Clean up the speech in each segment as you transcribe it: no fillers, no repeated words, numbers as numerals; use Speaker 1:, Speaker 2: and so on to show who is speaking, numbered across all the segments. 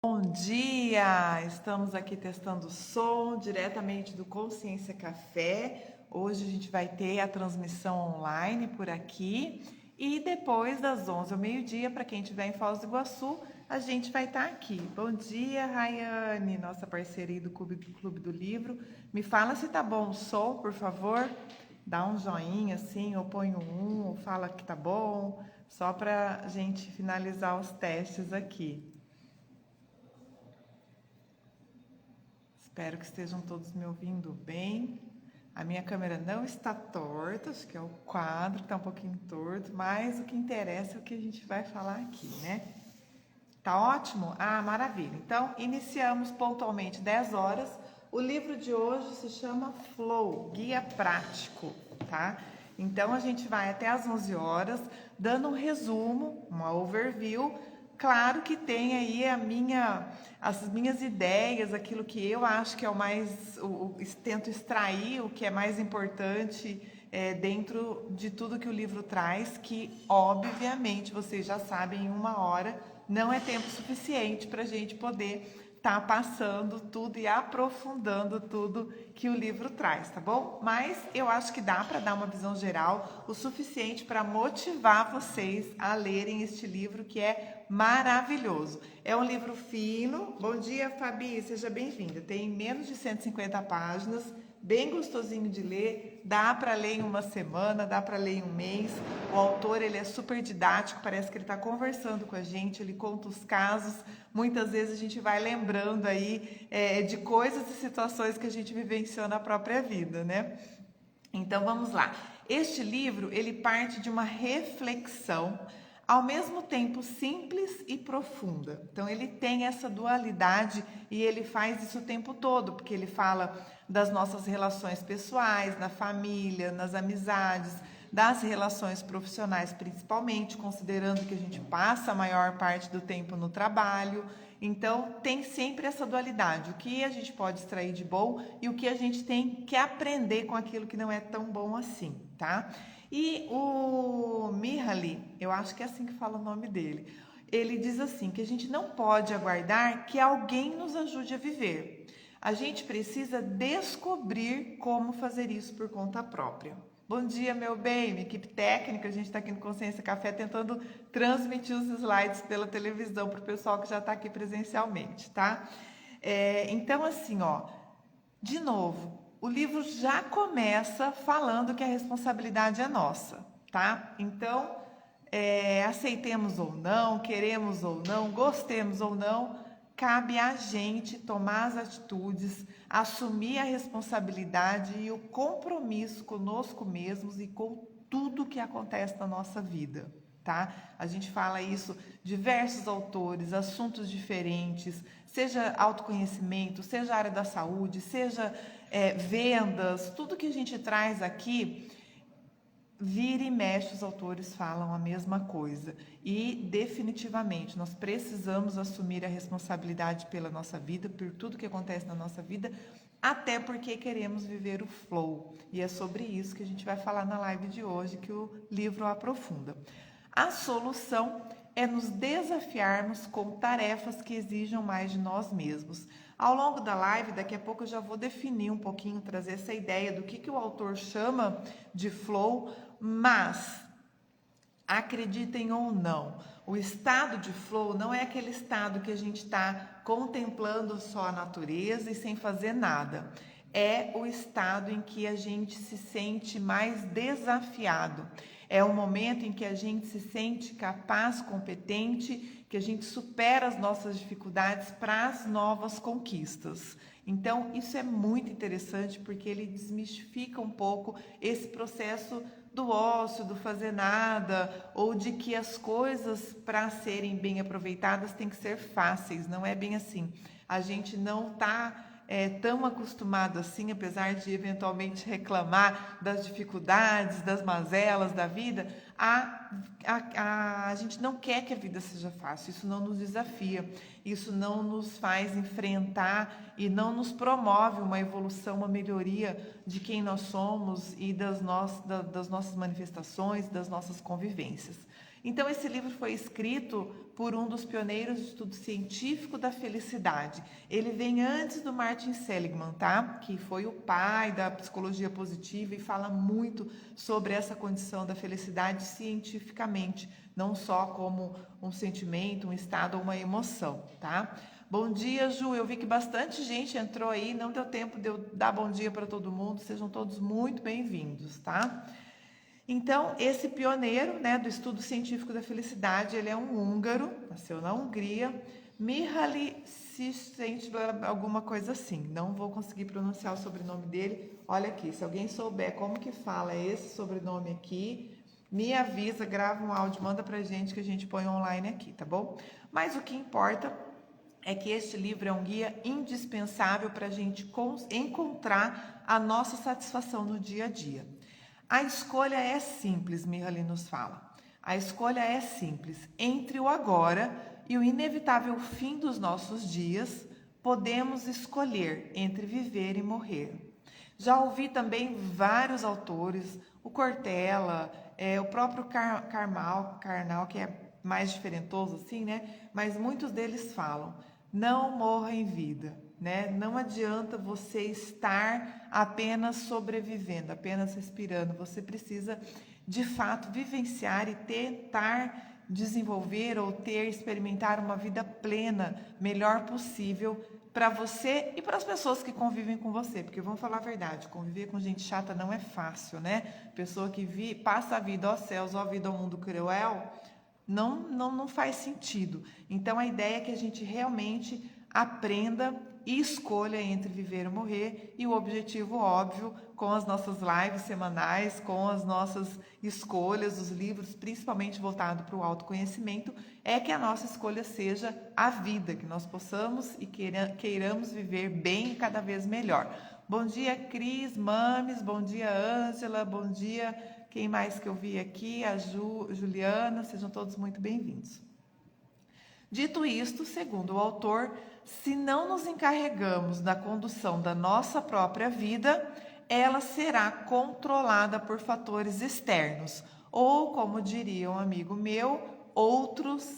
Speaker 1: Bom dia! Estamos aqui testando o som diretamente do Consciência Café. Hoje a gente vai ter a transmissão online por aqui e depois das 11 ao meio-dia, para quem estiver em Foz do Iguaçu, a gente vai estar aqui. Bom dia, Rayane, nossa parceira aí do Clube do Livro. Me fala se tá bom o som, por favor. Dá um joinha assim, ou põe um, ou fala que tá bom, só para a gente finalizar os testes aqui. Espero que estejam todos me ouvindo bem. A minha câmera não está torta, acho que é o quadro que está um pouquinho torto, mas o que interessa é o que a gente vai falar aqui, né? Tá ótimo? Ah, maravilha. Então, iniciamos pontualmente 10 horas. O livro de hoje se chama Flow, Guia Prático, tá? Então, a gente vai até às 11 horas, dando um resumo, uma overview. Claro que tem aí as minhas ideias, aquilo que eu acho que é o mais, tento extrair o que é mais importante dentro de tudo que o livro traz, que obviamente vocês já sabem, em 1 hora não é tempo suficiente para a gente poder estar passando tudo e aprofundando tudo que o livro traz, tá bom? Mas eu acho que dá para dar uma visão geral o suficiente para motivar vocês a lerem este livro, que é maravilhoso. É um livro fino. Bom dia, Fabi, seja bem-vinda. Tem menos de 150 páginas, bem gostosinho de ler, dá para ler em 1 semana, dá para ler em 1 mês. O autor, ele é super didático, parece que ele está conversando com a gente, ele conta os casos, muitas vezes a gente vai lembrando aí de coisas e situações que a gente vivenciou na própria vida, né? Então vamos lá. Este livro, ele parte de uma reflexão ao mesmo tempo simples e profunda. Então ele tem essa dualidade e ele faz isso o tempo todo, porque ele fala das nossas relações pessoais, na família, nas amizades, das relações profissionais principalmente, considerando que a gente passa a maior parte do tempo no trabalho. Então, tem sempre essa dualidade, o que a gente pode extrair de bom e o que a gente tem que aprender com aquilo que não é tão bom assim, tá? E o Mihaly, eu acho que é assim que fala o nome dele, ele diz assim, que a gente não pode aguardar que alguém nos ajude a viver. A gente precisa descobrir como fazer isso por conta própria. Bom dia, meu bem, minha equipe técnica, a gente está aqui no Consciência Café tentando transmitir os slides pela televisão para o pessoal que já está aqui presencialmente, tá? Então, assim, ó, de novo, o livro já começa falando que a responsabilidade é nossa, tá? Então, aceitemos ou não, queremos ou não, gostemos ou não, cabe a gente tomar as atitudes, assumir a responsabilidade e o compromisso conosco mesmos e com tudo que acontece na nossa vida, tá? A gente fala isso, diversos autores, assuntos diferentes, seja autoconhecimento, seja área da saúde, seja vendas, tudo que a gente traz aqui, vira e mexe, os autores falam a mesma coisa. E definitivamente nós precisamos assumir a responsabilidade pela nossa vida, por tudo que acontece na nossa vida, até porque queremos viver o flow. E é sobre isso que a gente vai falar na live de hoje, que o livro aprofunda. A solução é nos desafiarmos com tarefas que exijam mais de nós mesmos. Ao longo da live, daqui a pouco eu já vou definir um pouquinho, trazer essa ideia do que o autor chama de flow, mas acreditem ou não, o estado de flow não é aquele estado que a gente está contemplando só a natureza e sem fazer nada. É o estado em que a gente se sente mais desafiado. É o momento em que a gente se sente capaz, competente, que a gente supera as nossas dificuldades para as novas conquistas. Então, isso é muito interessante porque ele desmistifica um pouco esse processo do ócio, do fazer nada, ou de que as coisas, para serem bem aproveitadas, têm que ser fáceis. Não é bem assim. A gente não está tão acostumado assim, apesar de eventualmente reclamar das dificuldades, das mazelas da vida, a gente não quer que a vida seja fácil, isso não nos desafia, isso não nos faz enfrentar e não nos promove uma evolução, uma melhoria de quem nós somos e das nossas manifestações, das nossas convivências. Então, esse livro foi escrito por um dos pioneiros do estudo científico da felicidade. Ele vem antes do Martin Seligman, tá? Que foi o pai da psicologia positiva e fala muito sobre essa condição da felicidade cientificamente, não só como um sentimento, um estado ou uma emoção, tá? Bom dia, Ju. Eu vi que bastante gente entrou aí, não deu tempo de eu dar bom dia para todo mundo. Sejam todos muito bem-vindos, tá? Então, esse pioneiro, né, do estudo científico da felicidade, ele é um húngaro, nasceu na Hungria, Mihaly Csikszentmihalyi, alguma coisa assim. Não vou conseguir pronunciar o sobrenome dele. Olha aqui, se alguém souber como que fala esse sobrenome aqui, me avisa, grava um áudio, manda pra gente que a gente põe online aqui, tá bom? Mas o que importa é que este livro é um guia indispensável para a gente encontrar a nossa satisfação no dia a dia. A escolha é simples, Mihaly nos fala. A escolha é simples. Entre o agora e o inevitável fim dos nossos dias, podemos escolher entre viver e morrer. Já ouvi também vários autores, o Cortella, o próprio Karnal, que é mais diferentoso assim, né? Mas muitos deles falam, não morra em vida. Né? Não adianta você estar apenas sobrevivendo, apenas respirando. Você precisa, de fato, vivenciar e tentar desenvolver ou experimentar uma vida plena, melhor possível para você e para as pessoas que convivem com você. Porque vamos falar a verdade, conviver com gente chata não é fácil, né? Pessoa que passa a vida aos céus ou a vida ao mundo cruel, não faz sentido. Então, a ideia é que a gente realmente aprenda e escolha entre viver ou morrer, e o objetivo óbvio, com as nossas lives semanais, com as nossas escolhas, os livros, principalmente voltado para o autoconhecimento, é que a nossa escolha seja a vida, que nós possamos e queiramos viver bem e cada vez melhor. Bom dia, Cris, Mames, bom dia, Ângela, bom dia, quem mais que eu vi aqui? A Juliana, sejam todos muito bem-vindos. Dito isto, segundo o autor, se não nos encarregamos da condução da nossa própria vida, ela será controlada por fatores externos, ou, como diria um amigo meu,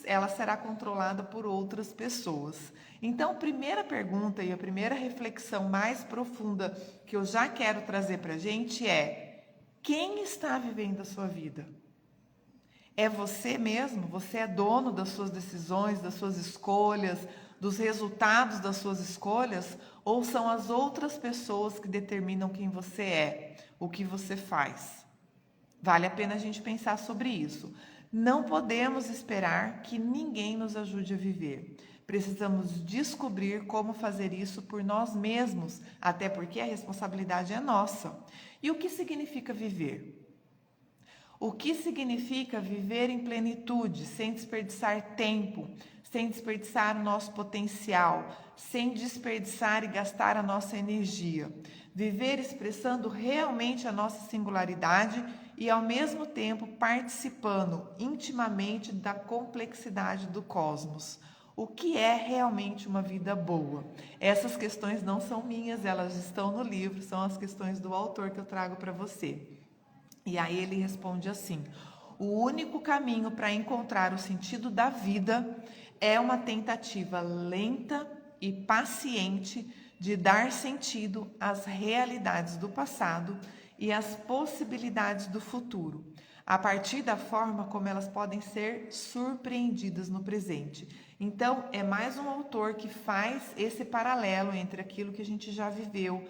Speaker 1: ela será controlada por outras pessoas. Então, a primeira pergunta e a primeira reflexão mais profunda que eu já quero trazer para a gente é: quem está vivendo a sua vida? É você mesmo? Você é dono das suas decisões, das suas escolhas, dos resultados das suas escolhas? Ou são as outras pessoas que determinam quem você é, o que você faz? Vale a pena a gente pensar sobre isso. Não podemos esperar que ninguém nos ajude a viver. Precisamos descobrir como fazer isso por nós mesmos, até porque a responsabilidade é nossa. E o que significa viver? O que significa viver em plenitude, sem desperdiçar tempo, sem desperdiçar o nosso potencial, sem desperdiçar e gastar a nossa energia. Viver expressando realmente a nossa singularidade e, ao mesmo tempo, participando intimamente da complexidade do cosmos. O que é realmente uma vida boa? Essas questões não são minhas, elas estão no livro, são as questões do autor que eu trago para você. E aí ele responde assim: o único caminho para encontrar o sentido da vida é uma tentativa lenta e paciente de dar sentido às realidades do passado e às possibilidades do futuro, a partir da forma como elas podem ser surpreendidas no presente. Então, é mais um autor que faz esse paralelo entre aquilo que a gente já viveu,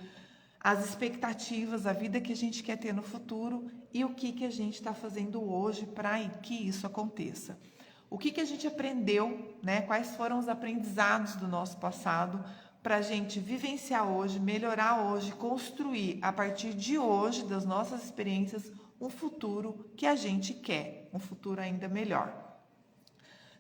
Speaker 1: as expectativas, a vida que a gente quer ter no futuro e o que a gente está fazendo hoje para que isso aconteça. O que a gente aprendeu, né? Quais foram os aprendizados do nosso passado para a gente vivenciar hoje, melhorar hoje, construir a partir de hoje, das nossas experiências, um futuro que a gente quer, um futuro ainda melhor.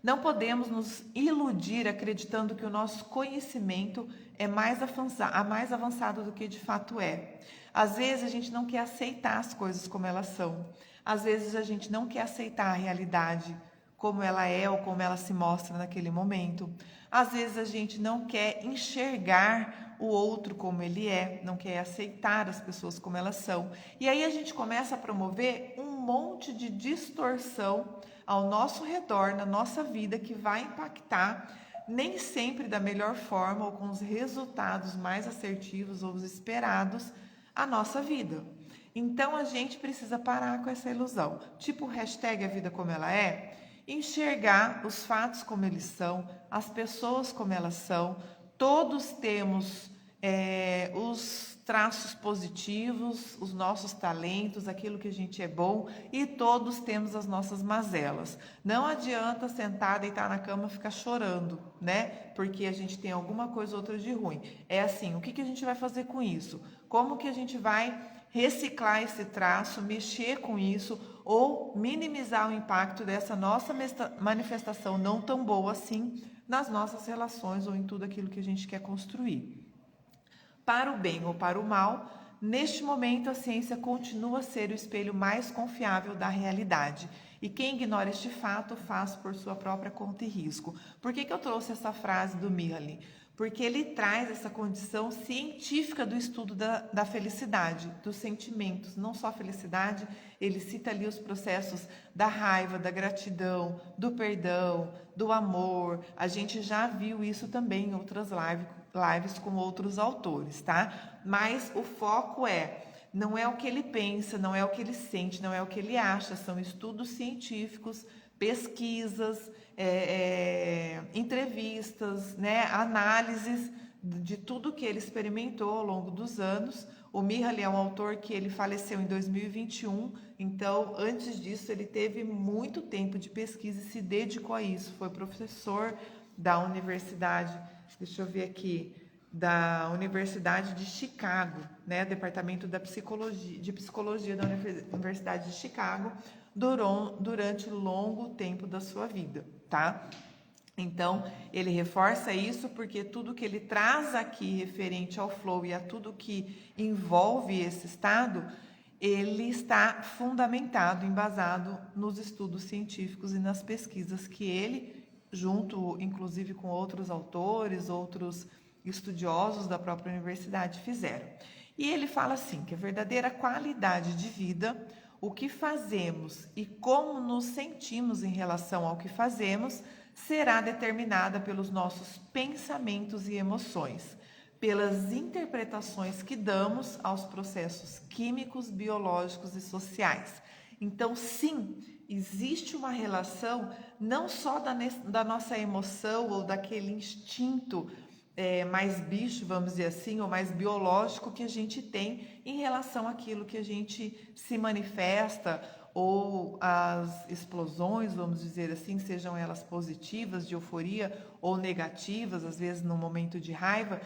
Speaker 1: Não podemos nos iludir acreditando que o nosso conhecimento é mais avançado do que de fato é. Às vezes a gente não quer aceitar as coisas como elas são. Às vezes a gente não quer aceitar a realidade como ela é ou como ela se mostra naquele momento. Às vezes a gente não quer enxergar o outro como ele é, não quer aceitar as pessoas como elas são. E aí a gente começa a promover um monte de distorção ao nosso redor, na nossa vida, que vai impactar nem sempre da melhor forma ou com os resultados mais assertivos ou os esperados a nossa vida. Então a gente precisa parar com essa ilusão. Tipo hashtag a vida como ela é, enxergar os fatos como eles são, as pessoas como elas são. Todos temos os traços positivos, os nossos talentos, aquilo que a gente é bom, e todos temos as nossas mazelas. Não adianta sentar, deitar na cama e ficar chorando, né? Porque a gente tem alguma coisa ou outra de ruim. É assim, o que a gente vai fazer com isso? Como que a gente vai reciclar esse traço, mexer com isso ou minimizar o impacto dessa nossa manifestação não tão boa assim nas nossas relações ou em tudo aquilo que a gente quer construir. Para o bem ou para o mal, neste momento a ciência continua a ser o espelho mais confiável da realidade. E quem ignora este fato faz por sua própria conta e risco. Por que eu trouxe essa frase do Mihaly? Porque ele traz essa condição científica do estudo da felicidade, dos sentimentos, não só a felicidade, ele cita ali os processos da raiva, da gratidão, do perdão, do amor. A gente já viu isso também em outras lives com outros autores, tá? Mas o foco não é o que ele pensa, não é o que ele sente, não é o que ele acha, são estudos científicos, pesquisas, entrevistas, né, análises de tudo que ele experimentou ao longo dos anos. O Mihaly é um autor que ele faleceu em 2021, então antes disso ele teve muito tempo de pesquisa e se dedicou a isso. Foi professor da universidade, deixa eu ver aqui, da Universidade de Chicago, né, Departamento de Psicologia da Universidade de Chicago, durante longo tempo da sua vida, tá? Então, ele reforça isso porque tudo que ele traz aqui referente ao flow e a tudo que envolve esse estado, ele está fundamentado, embasado nos estudos científicos e nas pesquisas que ele, junto inclusive com outros autores, outros estudiosos da própria universidade fizeram. E ele fala assim, que a verdadeira qualidade de vida, o que fazemos e como nos sentimos em relação ao que fazemos, será determinada pelos nossos pensamentos e emoções, pelas interpretações que damos aos processos químicos, biológicos e sociais. Então, sim, existe uma relação não só da nossa emoção ou daquele instinto mais bicho, vamos dizer assim, ou mais biológico que a gente tem em relação àquilo que a gente se manifesta, ou as explosões, vamos dizer assim, sejam elas positivas, de euforia, ou negativas, às vezes no momento de raiva,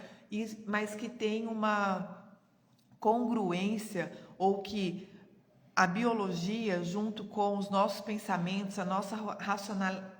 Speaker 1: mas que tem uma congruência, ou que a biologia, junto com os nossos pensamentos, a nossa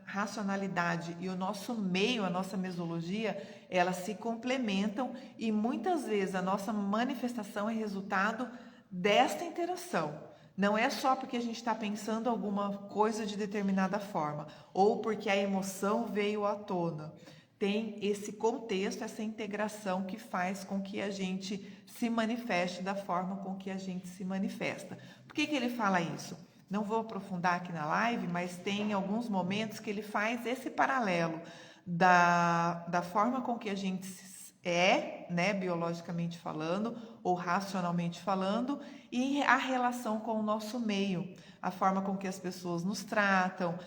Speaker 1: racionalidade e o nosso meio, a nossa mesologia, elas se complementam e muitas vezes a nossa manifestação é resultado desta interação. Não é só porque a gente está pensando alguma coisa de determinada forma ou porque a emoção veio à tona. Tem esse contexto, essa integração que faz com que a gente se manifeste da forma com que a gente se manifesta. Por que ele fala isso? Não vou aprofundar aqui na live, mas tem alguns momentos que ele faz esse paralelo da forma com que a gente né, biologicamente falando ou racionalmente falando, e a relação com o nosso meio, a forma com que as pessoas nos tratam,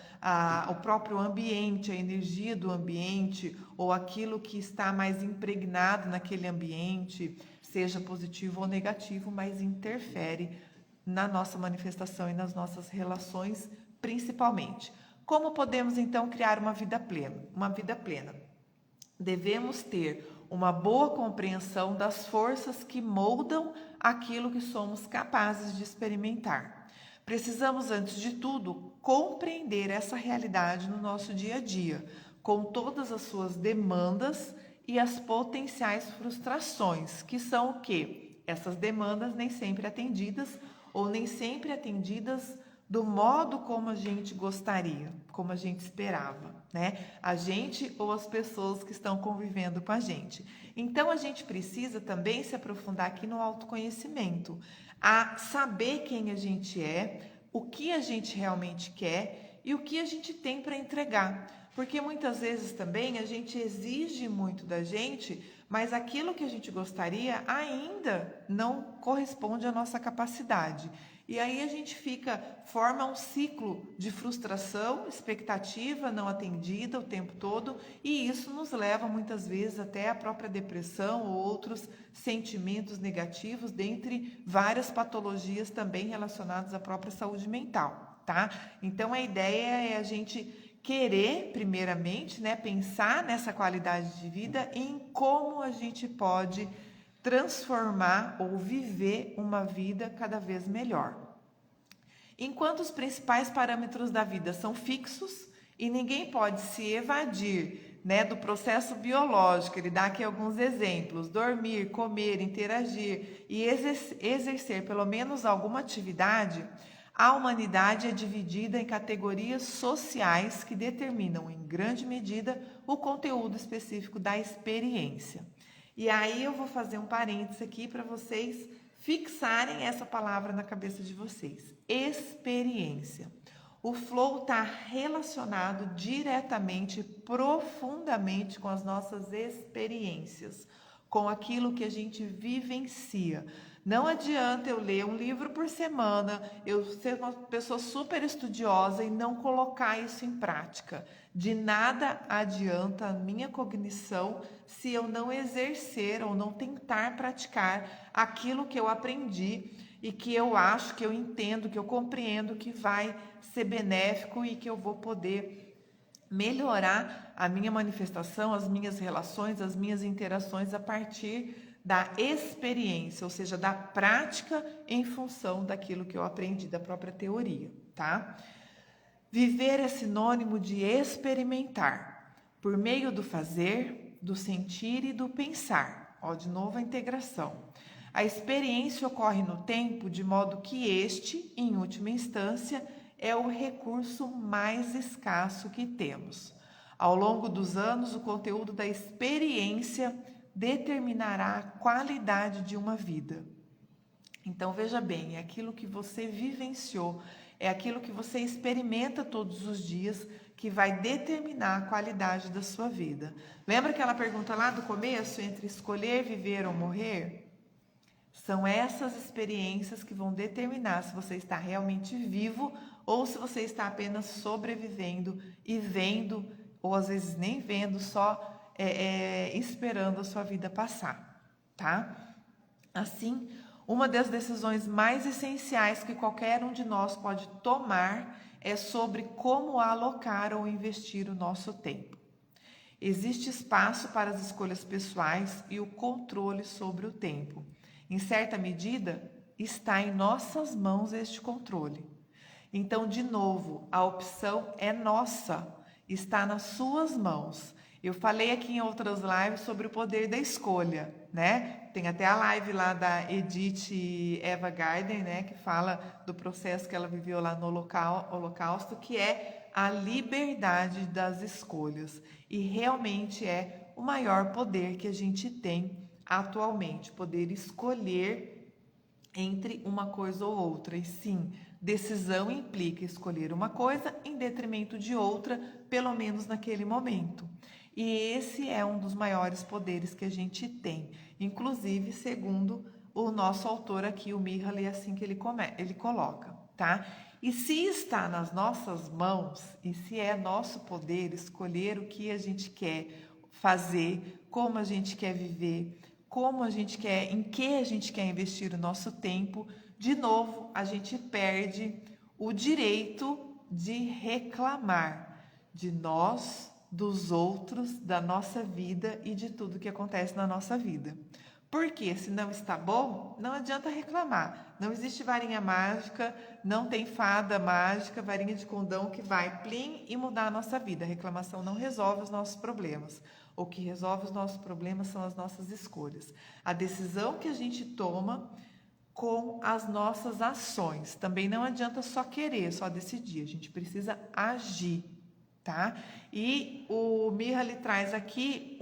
Speaker 1: o próprio ambiente, a energia do ambiente, ou aquilo que está mais impregnado naquele ambiente, seja positivo ou negativo, mas interfere na nossa manifestação e nas nossas relações, principalmente. Como podemos, então, criar uma vida plena? Uma vida plena. Devemos ter uma boa compreensão das forças que moldam aquilo que somos capazes de experimentar. Precisamos, antes de tudo, compreender essa realidade no nosso dia a dia, com todas as suas demandas e as potenciais frustrações, que são o quê? Essas demandas nem sempre atendidas ou nem sempre atendidas do modo como a gente gostaria, como a gente esperava, né? A gente ou as pessoas que estão convivendo com a gente. Então, a gente precisa também se aprofundar aqui no autoconhecimento, a saber quem a gente é, o que a gente realmente quer e o que a gente tem para entregar. Porque muitas vezes também a gente exige muito da gente, mas aquilo que a gente gostaria ainda não corresponde à nossa capacidade. E aí a gente forma um ciclo de frustração, expectativa não atendida o tempo todo, e isso nos leva muitas vezes até a própria depressão ou outros sentimentos negativos, dentre várias patologias também relacionadas à própria saúde mental, tá? Então a ideia é a gente querer, primeiramente, né, pensar nessa qualidade de vida e em como a gente pode transformar ou viver uma vida cada vez melhor. Enquanto os principais parâmetros da vida são fixos e ninguém pode se evadir, né, do processo biológico, ele dá aqui alguns exemplos: dormir, comer, interagir e exercer pelo menos alguma atividade, a humanidade é dividida em categorias sociais que determinam, em grande medida, o conteúdo específico da experiência. E aí eu vou fazer um parênteses aqui para vocês fixarem essa palavra na cabeça de vocês. Experiência. O flow está relacionado diretamente, profundamente com as nossas experiências, com aquilo que a gente vivencia. Não adianta eu ler um livro por semana, eu ser uma pessoa super estudiosa e não colocar isso em prática. De nada adianta a minha cognição se eu não exercer ou não tentar praticar aquilo que eu aprendi e que eu acho, que eu entendo, que eu compreendo que vai ser benéfico e que eu vou poder melhorar a minha manifestação, as minhas relações, as minhas interações a partir da experiência, ou seja, da prática em função daquilo que eu aprendi da própria teoria, tá? Viver é sinônimo de experimentar, por meio do fazer, do sentir e do pensar. Ó, de novo a integração. A experiência ocorre no tempo de modo que este, em última instância, é o recurso mais escasso que temos. Ao longo dos anos, o conteúdo da experiência determinará a qualidade de uma vida. Então, veja bem, é aquilo que você vivenciou, é aquilo que você experimenta todos os dias que vai determinar a qualidade da sua vida. Lembra aquela pergunta lá do começo, entre escolher viver ou morrer? São essas experiências que vão determinar se você está realmente vivo ou se você está apenas sobrevivendo e vendo, ou às vezes nem vendo, só esperando a sua vida passar, tá? Assim, uma das decisões mais essenciais que qualquer um de nós pode tomar é sobre como alocar ou investir o nosso tempo. Existe espaço para as escolhas pessoais e o controle sobre o tempo. Em certa medida, está em nossas mãos este controle. Então, de novo, a opção é nossa, está nas suas mãos. Eu falei aqui em outras lives sobre o poder da escolha, né? Tem até a live lá da Edith Eva Garden, né? Que fala do processo que ela viveu lá no Holocausto, que é a liberdade das escolhas. E realmente é o maior poder que a gente tem atualmente, poder escolher entre uma coisa ou outra. E sim, decisão implica escolher uma coisa em detrimento de outra, pelo menos naquele momento. E esse é um dos maiores poderes que a gente tem, inclusive segundo o nosso autor aqui, o Mihaly, é assim que ele coloca, tá? E se está nas nossas mãos, e se é nosso poder escolher o que a gente quer fazer, como a gente quer viver, como a gente quer, em que a gente quer investir o nosso tempo, de novo, a gente perde o direito de reclamar de nós, dos outros, da nossa vida e de tudo que acontece na nossa vida. Porque se não está bom, não adianta reclamar. Não existe varinha mágica, não tem fada mágica, varinha de condão que vai plim e mudar a nossa vida. A reclamação não resolve os nossos problemas. O que resolve os nossos problemas são as nossas escolhas. A decisão que a gente toma com as nossas ações. Também não adianta só querer, só decidir. A gente precisa agir, tá? E o Mihaly traz aqui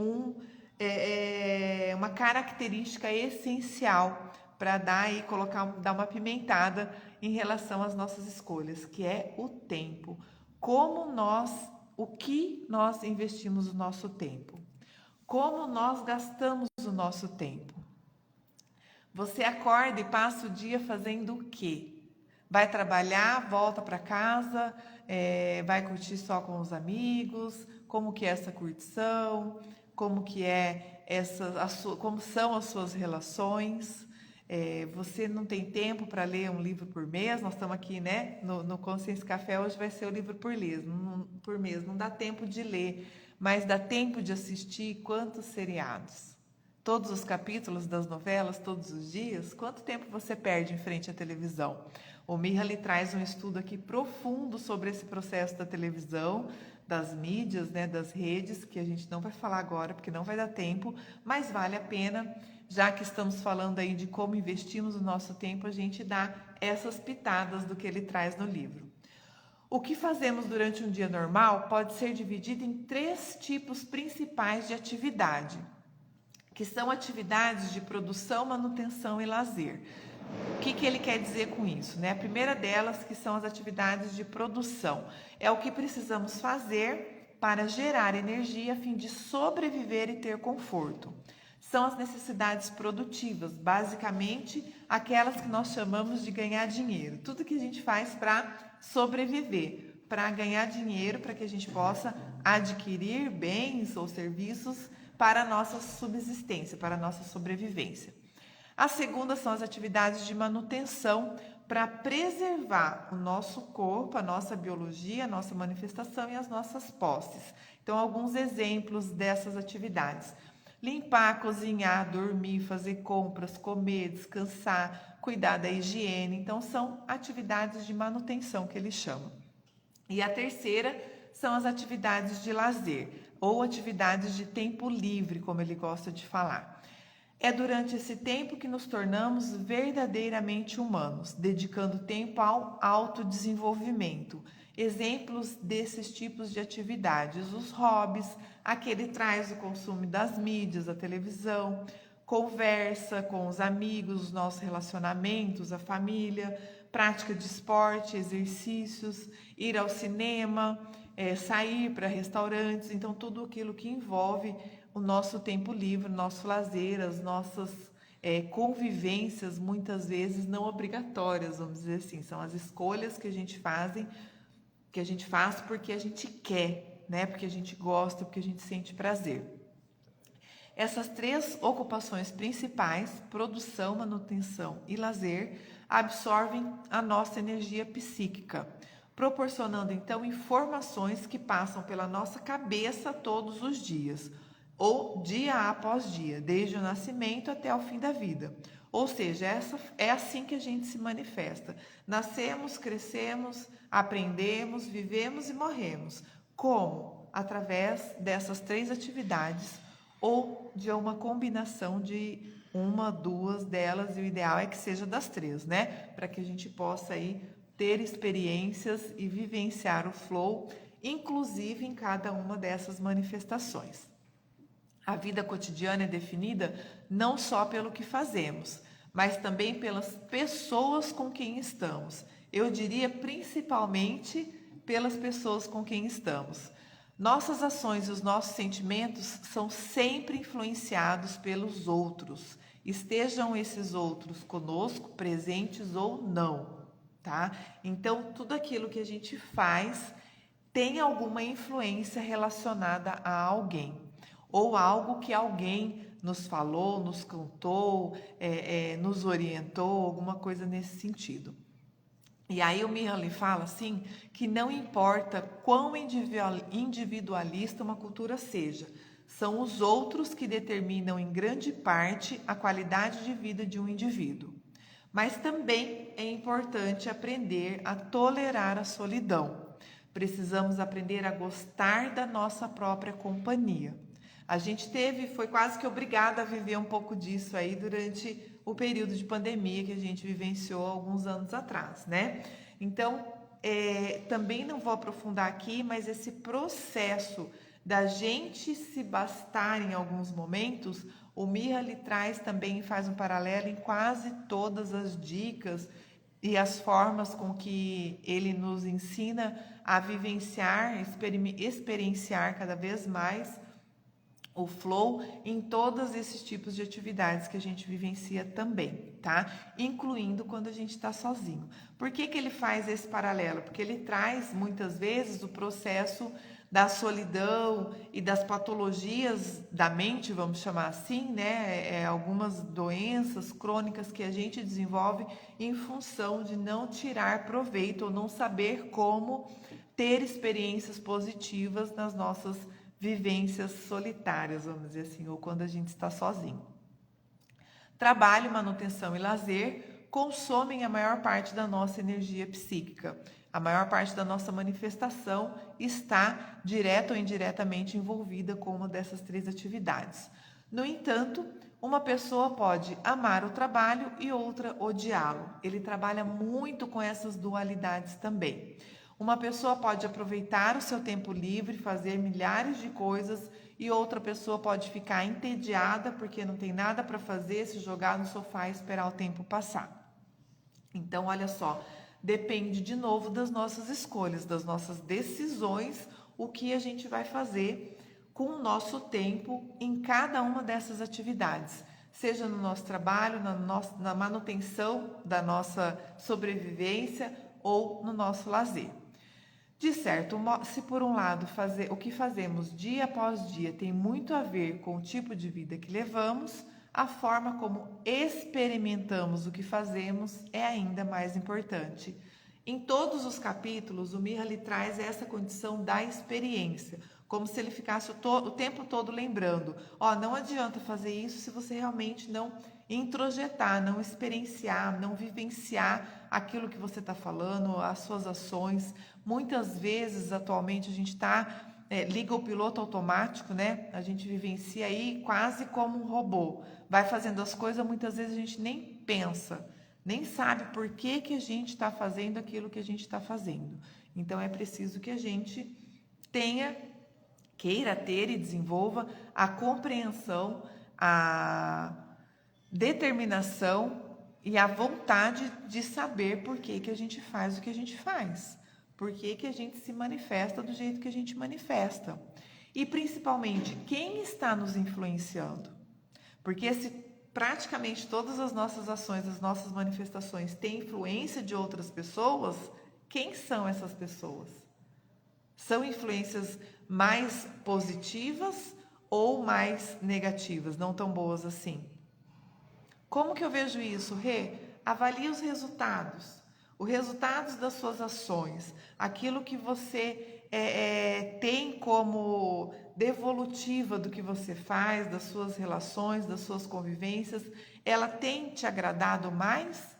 Speaker 1: uma característica essencial para dar uma pimentada em relação às nossas escolhas, que é o tempo. o que nós investimos o nosso tempo, como nós gastamos o nosso tempo. Você acorda e passa o dia fazendo o quê? Vai trabalhar, volta para casa, vai curtir só com os amigos? Como que é essa curtição? Como que é como são as suas relações? Você não tem tempo para ler um livro por mês? Nós estamos aqui, né? No Consciência Café hoje vai ser o livro por mês. Não dá tempo de ler, mas dá tempo de assistir quantos seriados? Todos os capítulos das novelas, todos os dias? Quanto tempo você perde em frente à televisão? O Mihaly traz um estudo aqui profundo sobre esse processo da televisão, das mídias, né, das redes, que a gente não vai falar agora, porque não vai dar tempo, mas vale a pena, já que estamos falando aí de como investimos o nosso tempo, a gente dá essas pitadas do que ele traz no livro. O que fazemos durante um dia normal pode ser dividido em 3 tipos principais de atividade, que são atividades de produção, manutenção e lazer. O que ele quer dizer com isso, né? A primeira delas, que são as atividades de produção, é o que precisamos fazer para gerar energia a fim de sobreviver e ter conforto. São as necessidades produtivas, basicamente aquelas que nós chamamos de ganhar dinheiro. Tudo que a gente faz para sobreviver, para ganhar dinheiro, para que a gente possa adquirir bens ou serviços para a nossa subsistência, para a nossa sobrevivência. A segunda são as atividades de manutenção para preservar o nosso corpo, a nossa biologia, a nossa manifestação e as nossas posses. Então, alguns exemplos dessas atividades: limpar, cozinhar, dormir, fazer compras, comer, descansar, cuidar da higiene. Então, são atividades de manutenção que ele chama. E a terceira são as atividades de lazer, ou atividades de tempo livre, como ele gosta de falar. É durante esse tempo que nos tornamos verdadeiramente humanos, dedicando tempo ao autodesenvolvimento. Exemplos desses tipos de atividades: os hobbies, aquele traz o consumo das mídias, a televisão, conversa com os amigos, os nossos relacionamentos, a família, prática de esporte, exercícios, ir ao cinema, sair para restaurantes. Então, tudo aquilo que envolve o nosso tempo livre, nosso lazer, as nossas convivências, muitas vezes não obrigatórias, vamos dizer assim, são as escolhas que a gente faz porque a gente quer, né? Porque a gente gosta, porque a gente sente prazer. Essas 3 ocupações principais, produção, manutenção e lazer, absorvem a nossa energia psíquica, proporcionando então informações que passam pela nossa cabeça todos os dias, ou dia após dia, desde o nascimento até o fim da vida. Ou seja, é assim que a gente se manifesta. Nascemos, crescemos, aprendemos, vivemos e morremos. Como? Através dessas 3 atividades ou de uma combinação de 1, 2 delas, e o ideal é que seja das 3, né? Para que a gente possa aí ter experiências e vivenciar o flow, inclusive em cada uma dessas manifestações. A vida cotidiana é definida não só pelo que fazemos, mas também pelas pessoas com quem estamos. Eu diria principalmente pelas pessoas com quem estamos. Nossas ações e os nossos sentimentos são sempre influenciados pelos outros, estejam esses outros conosco, presentes ou não, tá? Então, tudo aquilo que a gente faz tem alguma influência relacionada a alguém, ou algo que alguém nos falou, nos contou, nos orientou, alguma coisa nesse sentido. E aí o Mihaly fala assim, que não importa quão individualista uma cultura seja, são os outros que determinam em grande parte a qualidade de vida de um indivíduo. Mas também é importante aprender a tolerar a solidão. Precisamos aprender a gostar da nossa própria companhia. A gente foi quase que obrigada a viver um pouco disso aí durante o período de pandemia que a gente vivenciou alguns anos atrás, né? Então, também não vou aprofundar aqui, mas esse processo da gente se bastar em alguns momentos, o Mihaly traz também, faz um paralelo em quase todas as dicas e as formas com que ele nos ensina a vivenciar, experienciar cada vez mais o flow em todos esses tipos de atividades que a gente vivencia também, tá? Incluindo quando a gente está sozinho. Por que ele faz esse paralelo? Porque ele traz muitas vezes o processo da solidão e das patologias da mente, vamos chamar assim, né? Algumas doenças crônicas que a gente desenvolve em função de não tirar proveito ou não saber como ter experiências positivas nas nossas vivências solitárias, vamos dizer assim, ou quando a gente está sozinho. Trabalho, manutenção e lazer consomem a maior parte da nossa energia psíquica. A maior parte da nossa manifestação está direta ou indiretamente envolvida com uma dessas três atividades. No entanto, uma pessoa pode amar o trabalho e outra odiá-lo. Ele trabalha muito com essas dualidades também. Uma pessoa pode aproveitar o seu tempo livre, fazer milhares de coisas, e outra pessoa pode ficar entediada porque não tem nada para fazer, se jogar no sofá e esperar o tempo passar. Então, olha só, depende de novo das nossas escolhas, das nossas decisões, o que a gente vai fazer com o nosso tempo em cada uma dessas atividades, seja no nosso trabalho, na manutenção da nossa sobrevivência ou no nosso lazer. De certo, se por um lado o que fazemos dia após dia tem muito a ver com o tipo de vida que levamos, a forma como experimentamos o que fazemos é ainda mais importante. Em todos os capítulos, o Mihaly traz essa condição da experiência, como se ele ficasse o tempo todo lembrando, não adianta fazer isso se você realmente não introjetar, não experienciar, não vivenciar aquilo que você está falando, as suas ações. Muitas vezes, atualmente, a gente liga o piloto automático, né? A gente vivencia aí quase como um robô. Vai fazendo as coisas, muitas vezes a gente nem pensa, nem sabe por que a gente está fazendo aquilo que a gente está fazendo. Então, é preciso que a gente queira ter e desenvolva a compreensão, a determinação e a vontade de saber por que a gente faz o que a gente faz, por que a gente se manifesta do jeito que a gente manifesta. E principalmente, quem está nos influenciando? Porque se praticamente todas as nossas ações, as nossas manifestações têm influência de outras pessoas, quem são essas pessoas? São influências mais positivas ou mais negativas, não tão boas assim? Como que eu vejo isso, Rê? Avalie os resultados das suas ações, aquilo que você tem como devolutiva do que você faz, das suas relações, das suas convivências, ela tem te agradado mais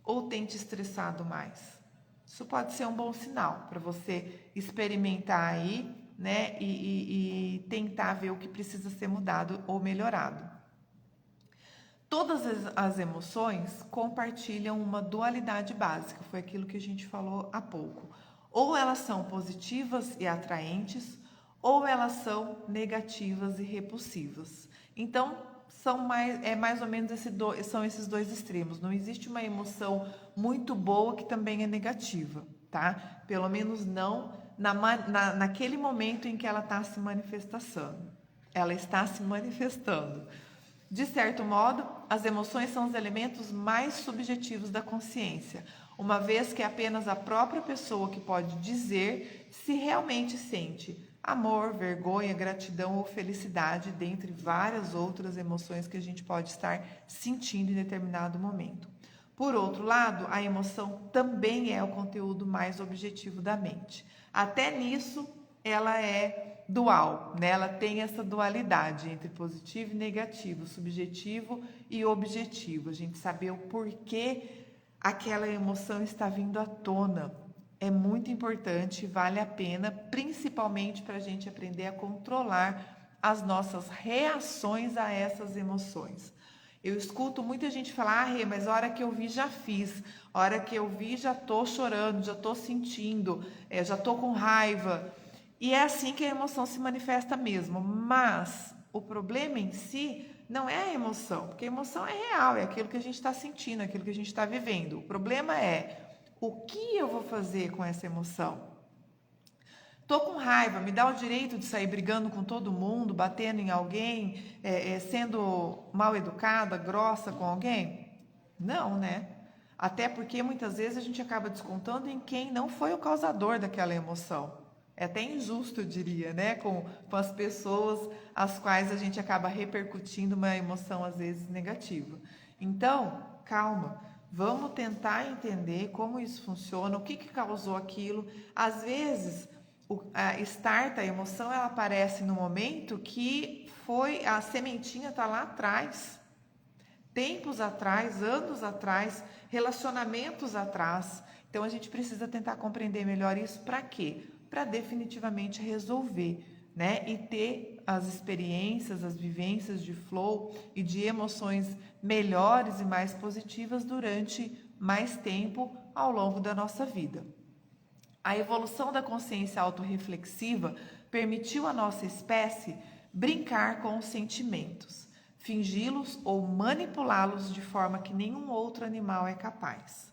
Speaker 1: ou tem te estressado mais? Isso pode ser um bom sinal para você experimentar aí, né, e tentar ver o que precisa ser mudado ou melhorado. Todas as emoções compartilham uma dualidade básica, foi aquilo que a gente falou há pouco. Ou elas são positivas e atraentes, ou elas são negativas e repulsivas. Então, mais ou menos são esses dois extremos. Não existe uma emoção muito boa que também é negativa, tá? Pelo menos não naquele momento em que ela está se manifestando. Ela está se manifestando. De certo modo, as emoções são os elementos mais subjetivos da consciência, uma vez que é apenas a própria pessoa que pode dizer se realmente sente amor, vergonha, gratidão ou felicidade, dentre várias outras emoções que a gente pode estar sentindo em determinado momento. Por outro lado, a emoção também é o conteúdo mais objetivo da mente. Até nisso, ela é dual, né? Ela tem essa dualidade entre positivo e negativo, subjetivo e objetivo. A gente saber o porquê aquela emoção está vindo à tona é muito importante, vale a pena, principalmente para a gente aprender a controlar as nossas reações a essas emoções. Eu escuto muita gente falar, Rê, mas a hora que eu vi já fiz, a hora que eu vi já estou chorando, já estou sentindo, já estou com raiva. E é assim que a emoção se manifesta mesmo, mas o problema em si não é a emoção, porque a emoção é real, é aquilo que a gente está sentindo, é aquilo que a gente está vivendo. O problema é o que eu vou fazer com essa emoção. Tô com raiva, me dá o direito de sair brigando com todo mundo, batendo em alguém, sendo mal educada, grossa com alguém? Não, né? Até porque muitas vezes a gente acaba descontando em quem não foi o causador daquela emoção. É até injusto, eu diria, né? Com as pessoas às quais a gente acaba repercutindo uma emoção às vezes negativa. Então, calma. Vamos tentar entender como isso funciona, o que causou aquilo. Às vezes, a start, a emoção, ela aparece no momento que foi a sementinha está lá atrás, tempos atrás, anos atrás, relacionamentos atrás. Então a gente precisa tentar compreender melhor isso. Para quê? Para definitivamente resolver, né? E ter as experiências, as vivências de flow e de emoções melhores e mais positivas durante mais tempo ao longo da nossa vida. A evolução da consciência autorreflexiva permitiu à nossa espécie brincar com os sentimentos, fingi-los ou manipulá-los de forma que nenhum outro animal é capaz.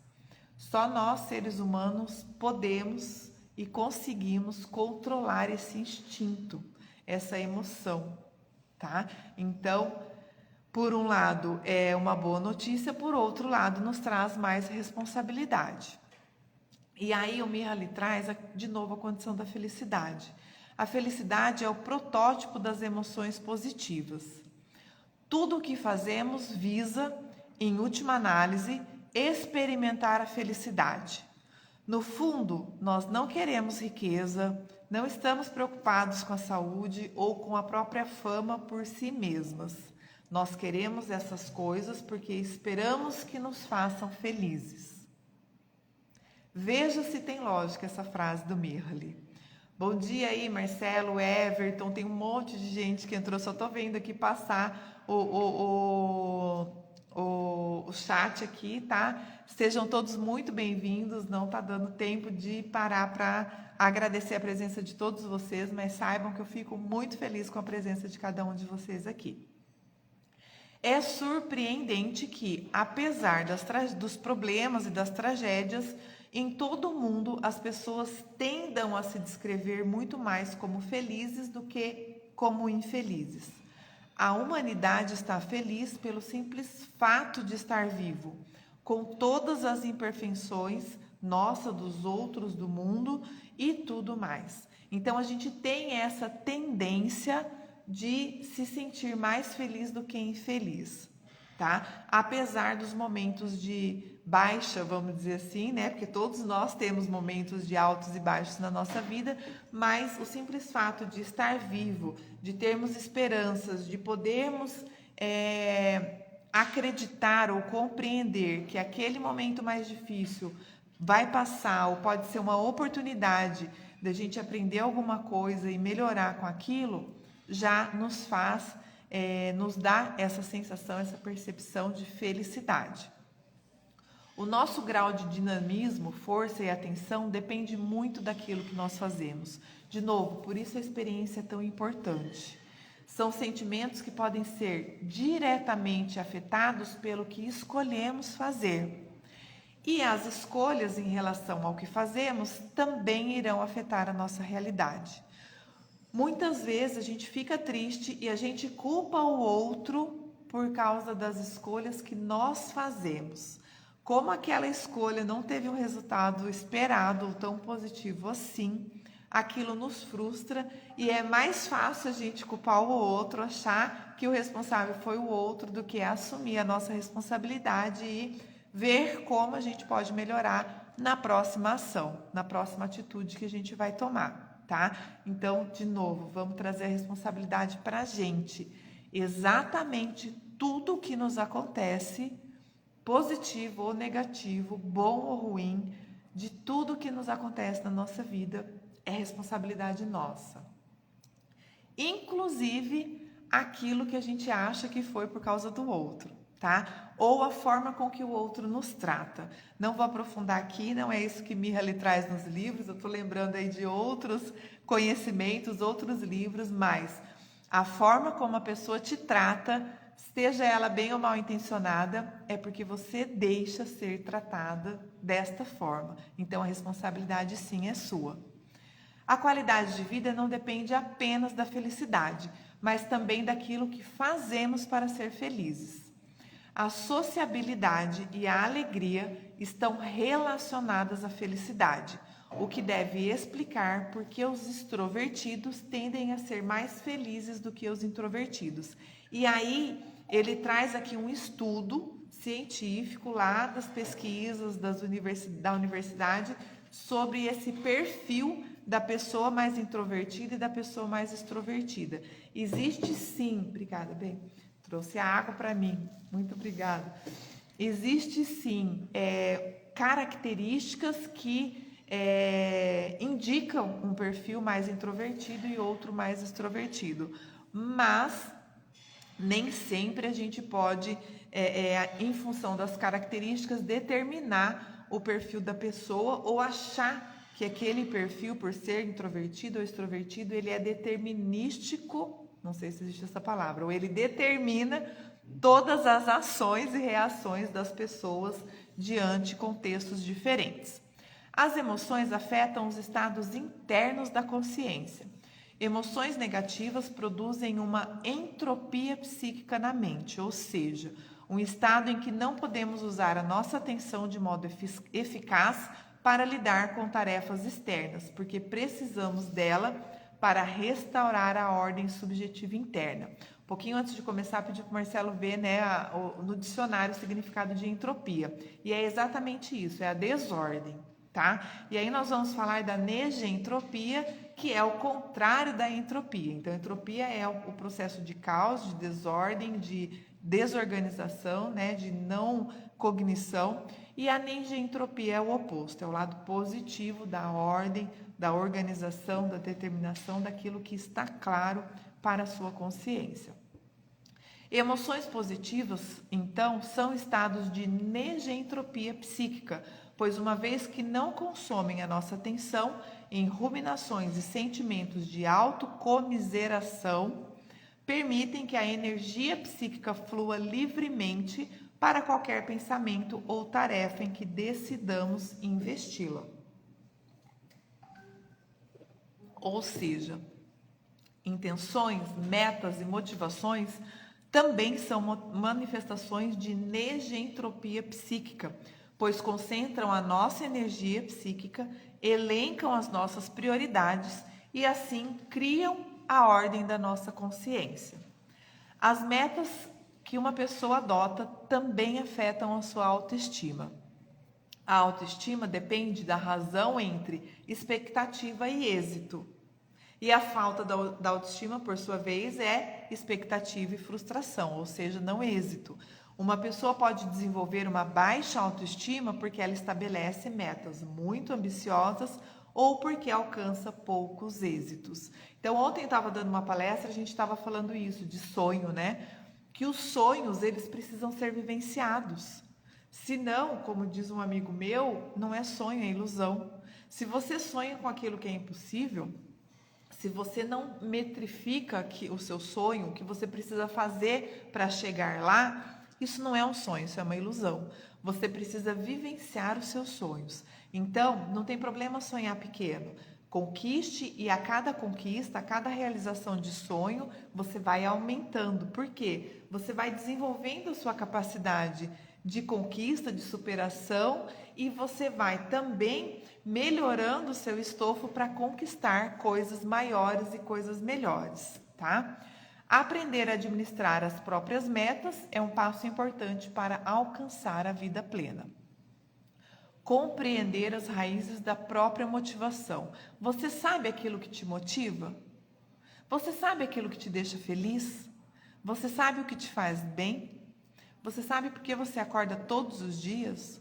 Speaker 1: Só nós, seres humanos, podemos e conseguimos controlar esse instinto, essa emoção, tá? Então, por um lado, é uma boa notícia, por outro lado, nos traz mais responsabilidade. E aí o Mihaly traz de novo a condição da felicidade. A felicidade é o protótipo das emoções positivas. Tudo o que fazemos visa, em última análise, experimentar a felicidade. No fundo, nós não queremos riqueza, não estamos preocupados com a saúde ou com a própria fama por si mesmas. Nós queremos essas coisas porque esperamos que nos façam felizes. Veja se tem lógica essa frase do Mihaly. Bom dia aí, Marcelo, Everton, tem um monte de gente que entrou, só estou vendo aqui passar o chat aqui, tá? Sejam todos muito bem-vindos, não está dando tempo de parar para agradecer a presença de todos vocês, mas saibam que eu fico muito feliz com a presença de cada um de vocês aqui. É surpreendente que, apesar dos problemas e das tragédias, em todo o mundo as pessoas tendam a se descrever muito mais como felizes do que como infelizes. A humanidade está feliz pelo simples fato de estar vivo, com todas as imperfeições, nossa, dos outros, do mundo e tudo mais. Então a gente tem essa tendência de se sentir mais feliz do que infeliz, tá? Apesar dos momentos de baixa, vamos dizer assim, né? Porque todos nós temos momentos de altos e baixos na nossa vida, mas o simples fato de estar vivo, de termos esperanças, de podermos acreditar ou compreender que aquele momento mais difícil vai passar ou pode ser uma oportunidade da gente aprender alguma coisa e melhorar com aquilo, já nos faz, nos dá essa sensação, essa percepção de felicidade. O nosso grau de dinamismo, força e atenção depende muito daquilo que nós fazemos. De novo, por isso a experiência é tão importante. São sentimentos que podem ser diretamente afetados pelo que escolhemos fazer. E as escolhas em relação ao que fazemos também irão afetar a nossa realidade. Muitas vezes a gente fica triste e a gente culpa o outro por causa das escolhas que nós fazemos. Como aquela escolha não teve um resultado esperado ou tão positivo assim, aquilo nos frustra e é mais fácil a gente culpar o outro, achar que o responsável foi o outro, do que assumir a nossa responsabilidade e ver como a gente pode melhorar na próxima ação, na próxima atitude que a gente vai tomar, tá? Então, de novo, vamos trazer a responsabilidade para a gente. Exatamente tudo o que nos acontece, positivo ou negativo, bom ou ruim, de tudo que nos acontece na nossa vida é responsabilidade nossa. Inclusive aquilo que a gente acha que foi por causa do outro, tá? Ou a forma com que o outro nos trata. Não vou aprofundar aqui, não é isso que Mihaly traz nos livros, eu estou lembrando aí de outros conhecimentos, outros livros, mas a forma como a pessoa te trata seja ela bem ou mal intencionada, é porque você deixa ser tratada desta forma. Então, a responsabilidade, sim, é sua. A qualidade de vida não depende apenas da felicidade, mas também daquilo que fazemos para ser felizes. A sociabilidade e a alegria estão relacionadas à felicidade, o que deve explicar por que os extrovertidos tendem a ser mais felizes do que os introvertidos. E aí, ele traz aqui um estudo científico lá das pesquisas da universidade sobre esse perfil da pessoa mais introvertida e da pessoa mais extrovertida. Existe sim, obrigada, bem, trouxe a água para mim, muito obrigada. Existe sim características que indicam um perfil mais introvertido e outro mais extrovertido, mas nem sempre a gente pode, em função das características, determinar o perfil da pessoa ou achar que aquele perfil, por ser introvertido ou extrovertido, ele é determinístico, não sei se existe essa palavra, ou ele determina todas as ações e reações das pessoas diante contextos diferentes. As emoções afetam os estados internos da consciência. Emoções negativas produzem uma entropia psíquica na mente, ou seja, um estado em que não podemos usar a nossa atenção de modo eficaz para lidar com tarefas externas, porque precisamos dela para restaurar a ordem subjetiva interna. Um pouquinho antes de começar, pedi para o Marcelo ver, né, no dicionário o significado de entropia. E é exatamente isso, é a desordem, tá? E aí nós vamos falar da negentropia, que é o contrário da entropia. Então, entropia é o processo de caos, de desordem, de desorganização, né, de não cognição. E a negentropia é o oposto, é o lado positivo da ordem, da organização, da determinação, daquilo que está claro para a sua consciência. Emoções positivas, então, são estados de negentropia psíquica, pois uma vez que não consomem a nossa atenção em ruminações e sentimentos de autocomiseração, permitem que a energia psíquica flua livremente para qualquer pensamento ou tarefa em que decidamos investi-la. Ou seja, intenções, metas e motivações também são manifestações de negentropia psíquica, pois concentram a nossa energia psíquica, elencam as nossas prioridades e assim criam a ordem da nossa consciência. As metas que uma pessoa adota também afetam a sua autoestima. A autoestima depende da razão entre expectativa e êxito. E a falta da autoestima, por sua vez, é expectativa e frustração, ou seja, não êxito. Uma pessoa pode desenvolver uma baixa autoestima porque ela estabelece metas muito ambiciosas ou porque alcança poucos êxitos. Então, ontem eu estava dando uma palestra, a gente estava falando isso, de sonho, né? Que os sonhos, eles precisam ser vivenciados. Senão, como diz um amigo meu, não é sonho, é ilusão. Se você sonha com aquilo que é impossível, se você não metrifica o seu sonho, o que você precisa fazer para chegar lá, isso não é um sonho, isso é uma ilusão. Você precisa vivenciar os seus sonhos. Então, não tem problema sonhar pequeno. Conquiste e a cada conquista, a cada realização de sonho, você vai aumentando. Por quê? Você vai desenvolvendo a sua capacidade de conquista, de superação e você vai também melhorando o seu estofo para conquistar coisas maiores e coisas melhores, tá? Aprender a administrar as próprias metas é um passo importante para alcançar a vida plena. Compreender as raízes da própria motivação. Você sabe aquilo que te motiva? Você sabe aquilo que te deixa feliz? Você sabe o que te faz bem? Você sabe por que você acorda todos os dias?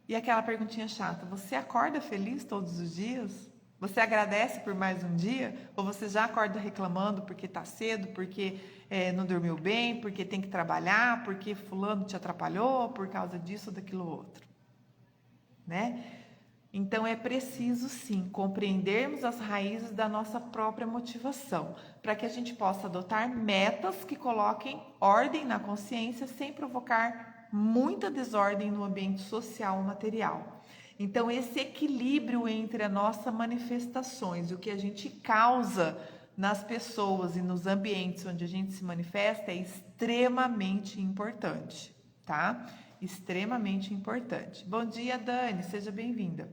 Speaker 1: E aquela perguntinha chata, você acorda feliz todos os dias? Você agradece por mais um dia? Ou você já acorda reclamando porque está cedo, porque não dormiu bem, porque tem que trabalhar, porque fulano te atrapalhou, por causa disso ou daquilo outro? Né? Então é preciso sim compreendermos as raízes da nossa própria motivação, para que a gente possa adotar metas que coloquem ordem na consciência sem provocar muita desordem no ambiente social ou material. Então esse equilíbrio entre as nossas manifestações e o que a gente causa nas pessoas e nos ambientes onde a gente se manifesta é extremamente importante, tá? Extremamente importante. Bom dia, Dani, seja bem-vinda.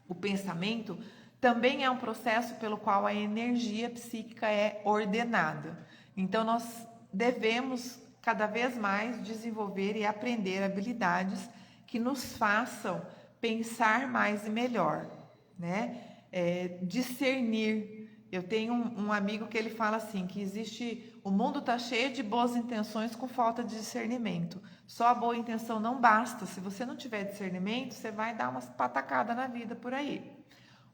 Speaker 1: O pensamento também é um processo pelo qual a energia psíquica é ordenada. Então, nós devemos cada vez mais desenvolver e aprender habilidades que nos façam pensar mais e melhor, né? Discernir. Eu tenho um amigo que ele fala assim, que o mundo está cheio de boas intenções com falta de discernimento. Só a boa intenção não basta. Se você não tiver discernimento, você vai dar umas patacadas na vida por aí.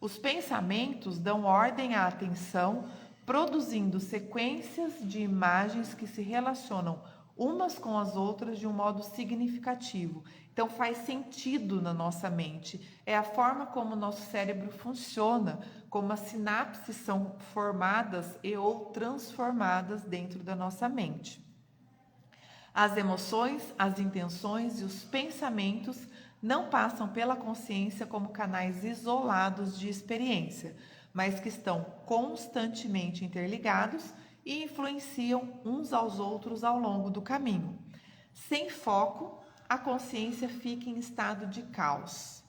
Speaker 1: Os pensamentos dão ordem à atenção, produzindo sequências de imagens que se relacionam umas com as outras de um modo significativo. Então faz sentido na nossa mente. É a forma como o nosso cérebro funciona, como as sinapses são formadas e ou transformadas dentro da nossa mente. As emoções, as intenções e os pensamentos não passam pela consciência como canais isolados de experiência, mas que estão constantemente interligados e influenciam uns aos outros ao longo do caminho. Sem foco, a consciência fica em estado de caos.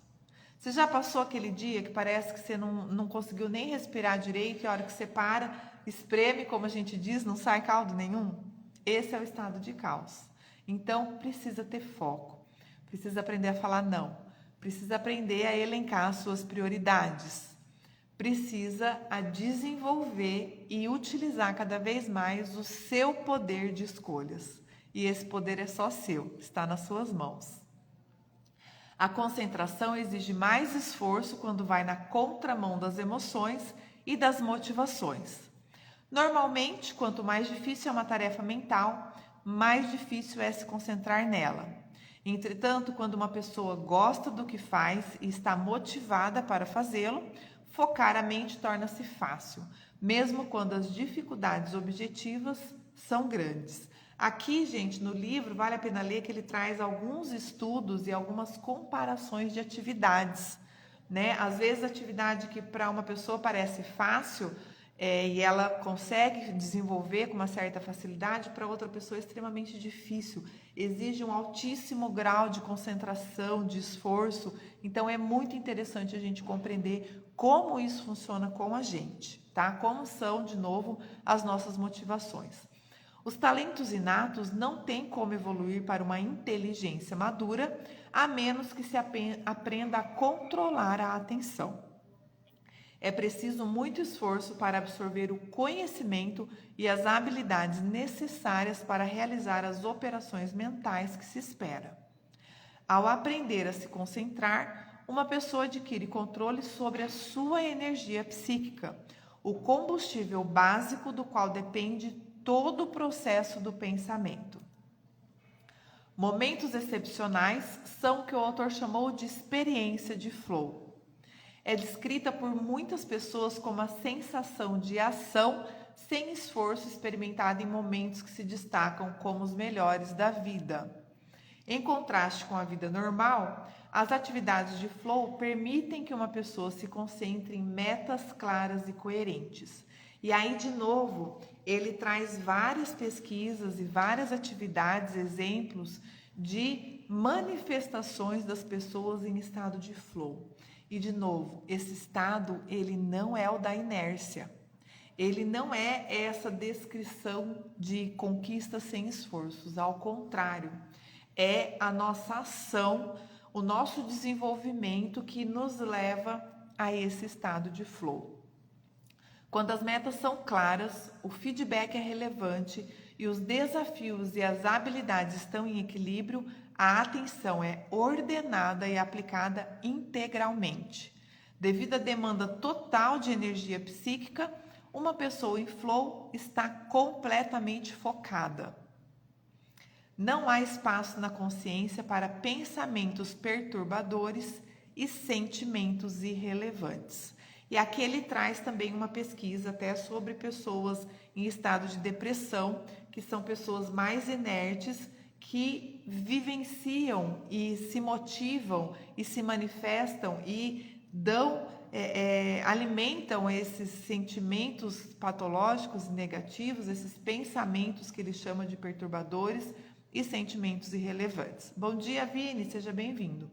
Speaker 1: Você já passou aquele dia que parece que você não conseguiu nem respirar direito e a hora que você para, espreme, como a gente diz, não sai caldo nenhum? Esse é o estado de caos. Então, precisa ter foco, precisa aprender a falar não, precisa aprender a elencar as suas prioridades, precisa a desenvolver e utilizar cada vez mais o seu poder de escolhas. E esse poder é só seu, está nas suas mãos. A concentração exige mais esforço quando vai na contramão das emoções e das motivações. Normalmente, quanto mais difícil é uma tarefa mental, mais difícil é se concentrar nela. Entretanto, quando uma pessoa gosta do que faz e está motivada para fazê-lo, focar a mente torna-se fácil, mesmo quando as dificuldades objetivas são grandes. Aqui, gente, no livro, vale a pena ler que ele traz alguns estudos e algumas comparações de atividades, né? Às vezes, a atividade que para uma pessoa parece fácil e ela consegue desenvolver com uma certa facilidade, para outra pessoa é extremamente difícil. Exige um altíssimo grau de concentração, de esforço. Então, é muito interessante a gente compreender como isso funciona com a gente, tá? Como são, de novo, as nossas motivações. Os talentos inatos não têm como evoluir para uma inteligência madura, a menos que se aprenda a controlar a atenção. É preciso muito esforço para absorver o conhecimento e as habilidades necessárias para realizar as operações mentais que se espera. Ao aprender a se concentrar, uma pessoa adquire controle sobre a sua energia psíquica, o combustível básico do qual depende todo o processo do pensamento. Momentos excepcionais são o que o autor chamou de experiência de flow. É descrita por muitas pessoas como a sensação de ação sem esforço experimentada em momentos que se destacam como os melhores da vida. Em contraste com a vida normal, as atividades de flow permitem que uma pessoa se concentre em metas claras e coerentes. E aí, de novo, ele traz várias pesquisas e várias atividades, exemplos de manifestações das pessoas em estado de flow. E, de novo, esse estado, ele não é o da inércia. Ele não é essa descrição de conquista sem esforços, ao contrário. É a nossa ação, o nosso desenvolvimento que nos leva a esse estado de flow. Quando as metas são claras, o feedback é relevante e os desafios e as habilidades estão em equilíbrio, a atenção é ordenada e aplicada integralmente. Devido à demanda total de energia psíquica, uma pessoa em flow está completamente focada. Não há espaço na consciência para pensamentos perturbadores e sentimentos irrelevantes. E aqui ele traz também uma pesquisa até sobre pessoas em estado de depressão, que são pessoas mais inertes, que vivenciam e se motivam e se manifestam e alimentam esses sentimentos patológicos e negativos, esses pensamentos que ele chama de perturbadores e sentimentos irrelevantes. Bom dia, Vini, seja bem-vindo.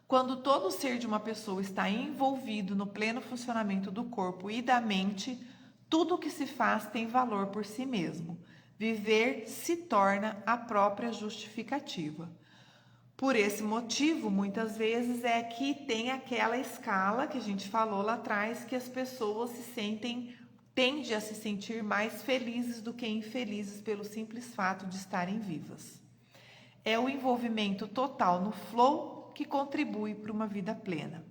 Speaker 1: Quando todo ser de uma pessoa está envolvido no pleno funcionamento do corpo e da mente, tudo o que se faz tem valor por si mesmo. Viver se torna a própria justificativa. Por esse motivo, muitas vezes é que tem aquela escala que a gente falou lá atrás, que as pessoas tendem a se sentir mais felizes do que infelizes pelo simples fato de estarem vivas. É o envolvimento total no flow que contribui para uma vida plena.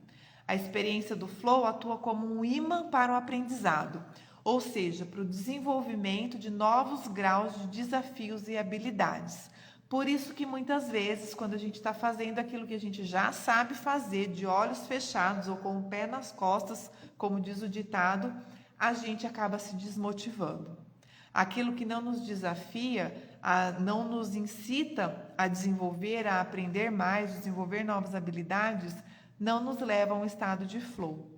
Speaker 1: A experiência do flow atua como um imã para o aprendizado, ou seja, para o desenvolvimento de novos graus de desafios e habilidades. Por isso que muitas vezes, quando a gente está fazendo aquilo que a gente já sabe fazer, de olhos fechados ou com o pé nas costas, como diz o ditado, a gente acaba se desmotivando. Aquilo que não nos desafia, não nos incita a desenvolver, a aprender mais, desenvolver novas habilidades, não nos leva a um estado de flow,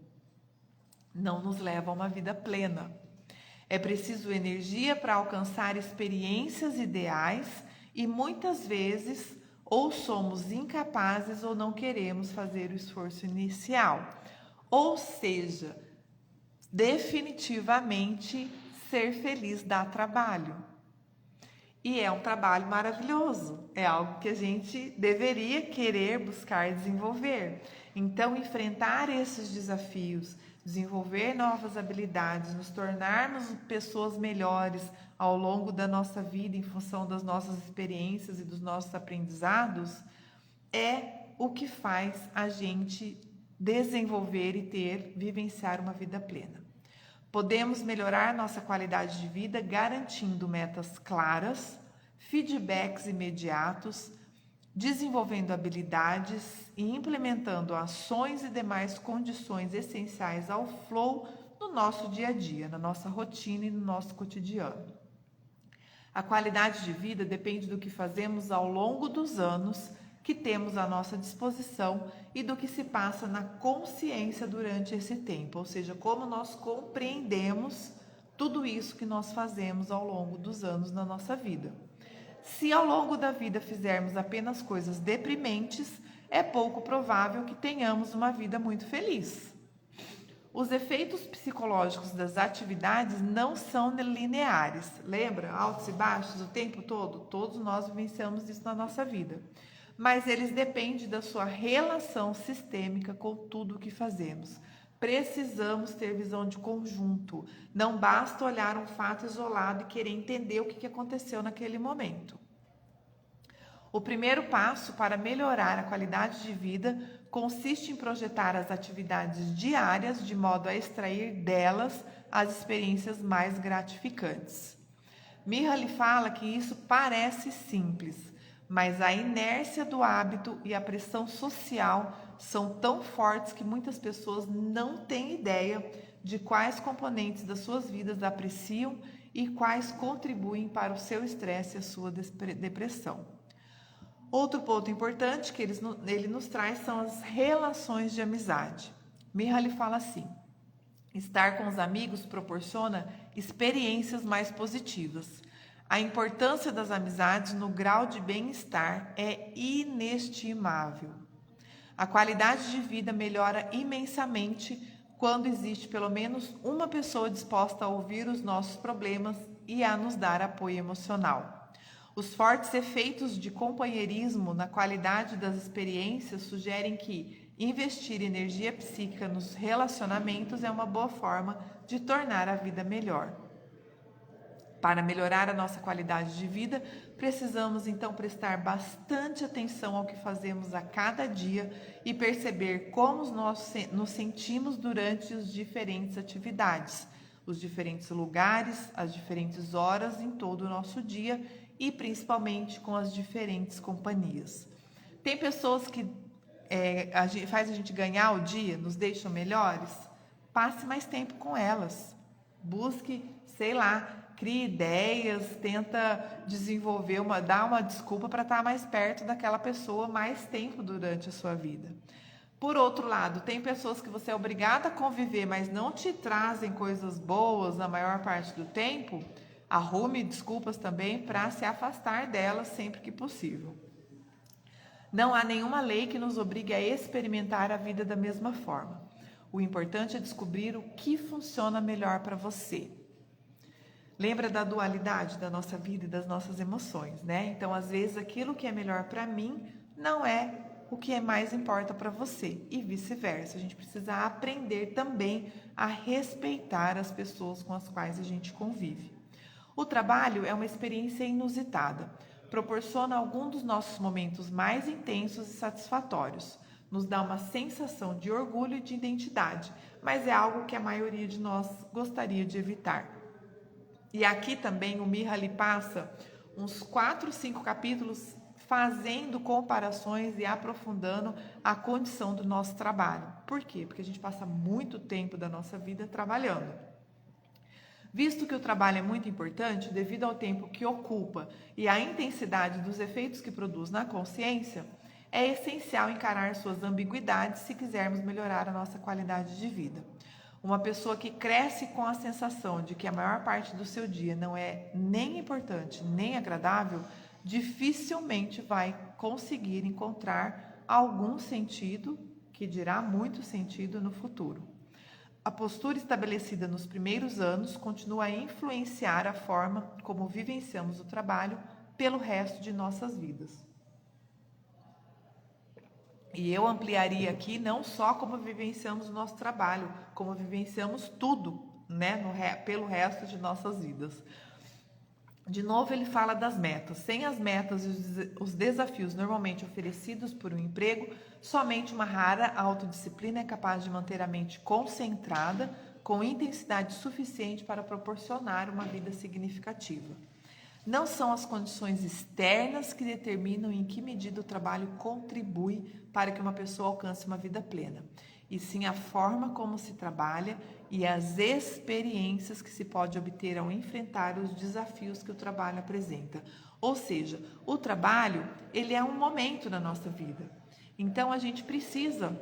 Speaker 1: não nos leva a uma vida plena. É preciso energia para alcançar experiências ideais e muitas vezes ou somos incapazes ou não queremos fazer o esforço inicial. Ou seja, definitivamente ser feliz dá trabalho. E é um trabalho maravilhoso, é algo que a gente deveria querer buscar desenvolver. Então, enfrentar esses desafios, desenvolver novas habilidades, nos tornarmos pessoas melhores ao longo da nossa vida, em função das nossas experiências e dos nossos aprendizados, é o que faz a gente desenvolver e vivenciar uma vida plena. Podemos melhorar nossa qualidade de vida garantindo metas claras, feedbacks imediatos, desenvolvendo habilidades e implementando ações e demais condições essenciais ao flow no nosso dia a dia, na nossa rotina e no nosso cotidiano. A qualidade de vida depende do que fazemos ao longo dos anos que temos à nossa disposição e do que se passa na consciência durante esse tempo, ou seja, como nós compreendemos tudo isso que nós fazemos ao longo dos anos na nossa vida. Se ao longo da vida fizermos apenas coisas deprimentes, é pouco provável que tenhamos uma vida muito feliz. Os efeitos psicológicos das atividades não são lineares. Lembra? Altos e baixos o tempo todo? Todos nós vivenciamos isso na nossa vida. Mas eles dependem da sua relação sistêmica com tudo o que fazemos. Precisamos ter visão de conjunto. Não basta olhar um fato isolado e querer entender o que aconteceu naquele momento. O primeiro passo para melhorar a qualidade de vida consiste em projetar as atividades diárias de modo a extrair delas as experiências mais gratificantes. Mihaly fala que isso parece simples, mas a inércia do hábito e a pressão social são tão fortes que muitas pessoas não têm ideia de quais componentes das suas vidas apreciam e quais contribuem para o seu estresse e a sua depressão. Outro ponto importante que ele nos traz são as relações de amizade. Mihaly fala assim: estar com os amigos proporciona experiências mais positivas. A importância das amizades no grau de bem-estar é inestimável. A qualidade de vida melhora imensamente quando existe pelo menos uma pessoa disposta a ouvir os nossos problemas e a nos dar apoio emocional. Os fortes efeitos de companheirismo na qualidade das experiências sugerem que investir energia psíquica nos relacionamentos é uma boa forma de tornar a vida melhor. Para melhorar a nossa qualidade de vida, precisamos então prestar bastante atenção ao que fazemos a cada dia e perceber como nós nos sentimos durante as diferentes atividades, os diferentes lugares, as diferentes horas em todo o nosso dia e principalmente com as diferentes companhias. Tem pessoas que faz a gente ganhar o dia, nos deixam melhores, passe mais tempo com elas. Busque, sei lá, crie ideias, tenta desenvolver dar uma desculpa para estar mais perto daquela pessoa mais tempo durante a sua vida. Por outro lado, tem pessoas que você é obrigada a conviver, mas não te trazem coisas boas na maior parte do tempo. Arrume desculpas também para se afastar delas sempre que possível. Não há nenhuma lei que nos obrigue a experimentar a vida da mesma forma. O importante é descobrir o que funciona melhor para você. Lembra da dualidade da nossa vida e das nossas emoções, né? Então, às vezes, aquilo que é melhor para mim não é o que mais importa para você e vice-versa. A gente precisa aprender também a respeitar as pessoas com as quais a gente convive. O trabalho é uma experiência inusitada. Proporciona algum dos nossos momentos mais intensos e satisfatórios. Nos dá uma sensação de orgulho e de identidade, mas é algo que a maioria de nós gostaria de evitar. E aqui também o Mihaly passa uns 4, 5 capítulos fazendo comparações e aprofundando a condição do nosso trabalho. Por quê? Porque a gente passa muito tempo da nossa vida trabalhando. Visto que o trabalho é muito importante, devido ao tempo que ocupa e à intensidade dos efeitos que produz na consciência, é essencial encarar suas ambiguidades se quisermos melhorar a nossa qualidade de vida. Uma pessoa que cresce com a sensação de que a maior parte do seu dia não é nem importante nem agradável, dificilmente vai conseguir encontrar algum sentido, que dirá muito sentido no futuro. A postura estabelecida nos primeiros anos continua a influenciar a forma como vivenciamos o trabalho pelo resto de nossas vidas. E eu ampliaria aqui não só como vivenciamos o nosso trabalho, como vivenciamos tudo, né, pelo resto de nossas vidas. De novo, ele fala das metas. Sem as metas e os desafios normalmente oferecidos por um emprego, somente uma rara autodisciplina é capaz de manter a mente concentrada com intensidade suficiente para proporcionar uma vida significativa. Não são as condições externas que determinam em que medida o trabalho contribui para que uma pessoa alcance uma vida plena, e sim a forma como se trabalha e as experiências que se pode obter ao enfrentar os desafios que o trabalho apresenta. Ou seja, o trabalho, ele é um momento na nossa vida. Então, a gente precisa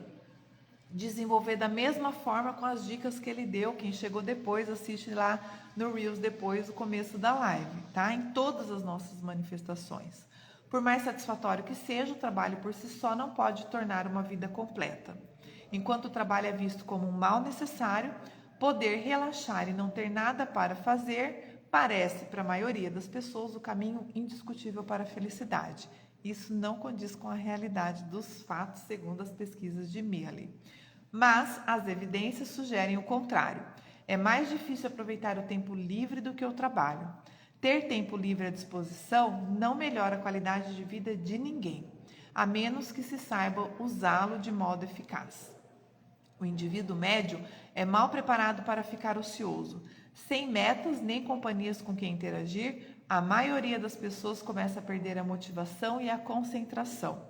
Speaker 1: desenvolver da mesma forma com as dicas que ele deu. Quem chegou depois, assiste lá no Reels depois do começo da live, tá? Em todas as nossas manifestações. Por mais satisfatório que seja, o trabalho por si só não pode tornar uma vida completa. Enquanto o trabalho é visto como um mal necessário, poder relaxar e não ter nada para fazer parece, para a maioria das pessoas, o caminho indiscutível para a felicidade. Isso não condiz com a realidade dos fatos, segundo as pesquisas de Mihaly. Mas as evidências sugerem o contrário. É mais difícil aproveitar o tempo livre do que o trabalho. Ter tempo livre à disposição não melhora a qualidade de vida de ninguém, a menos que se saiba usá-lo de modo eficaz. O indivíduo médio é mal preparado para ficar ocioso. Sem metas nem companhias com quem interagir, a maioria das pessoas começa a perder a motivação e a concentração.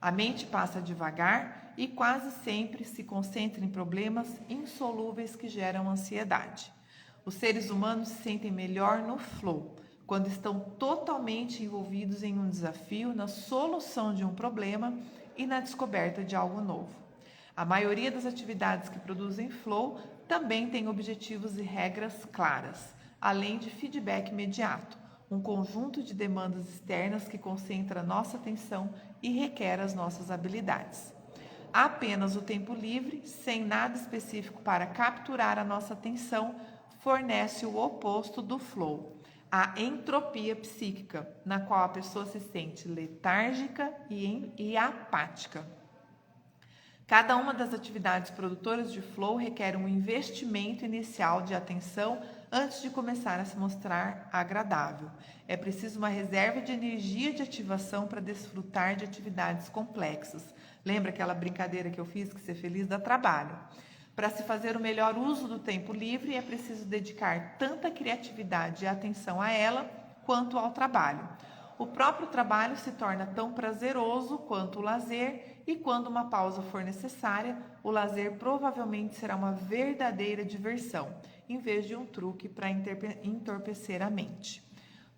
Speaker 1: A mente passa devagar e quase sempre se concentra em problemas insolúveis que geram ansiedade. Os seres humanos se sentem melhor no flow, quando estão totalmente envolvidos em um desafio, na solução de um problema e na descoberta de algo novo. A maioria das atividades que produzem flow também tem objetivos e regras claras, além de feedback imediato, um conjunto de demandas externas que concentra nossa atenção e requer as nossas habilidades. Apenas o tempo livre, sem nada específico para capturar a nossa atenção, fornece o oposto do flow, a entropia psíquica, na qual a pessoa se sente letárgica e apática. Cada uma das atividades produtoras de flow requer um investimento inicial de atenção antes de começar a se mostrar agradável. É preciso uma reserva de energia de ativação para desfrutar de atividades complexas. Lembra aquela brincadeira que eu fiz, que ser feliz dá trabalho? Para se fazer o melhor uso do tempo livre, é preciso dedicar tanta criatividade e atenção a ela quanto ao trabalho. O próprio trabalho se torna tão prazeroso quanto o lazer, e quando uma pausa for necessária, o lazer provavelmente será uma verdadeira diversão, em vez de um truque para entorpecer a mente.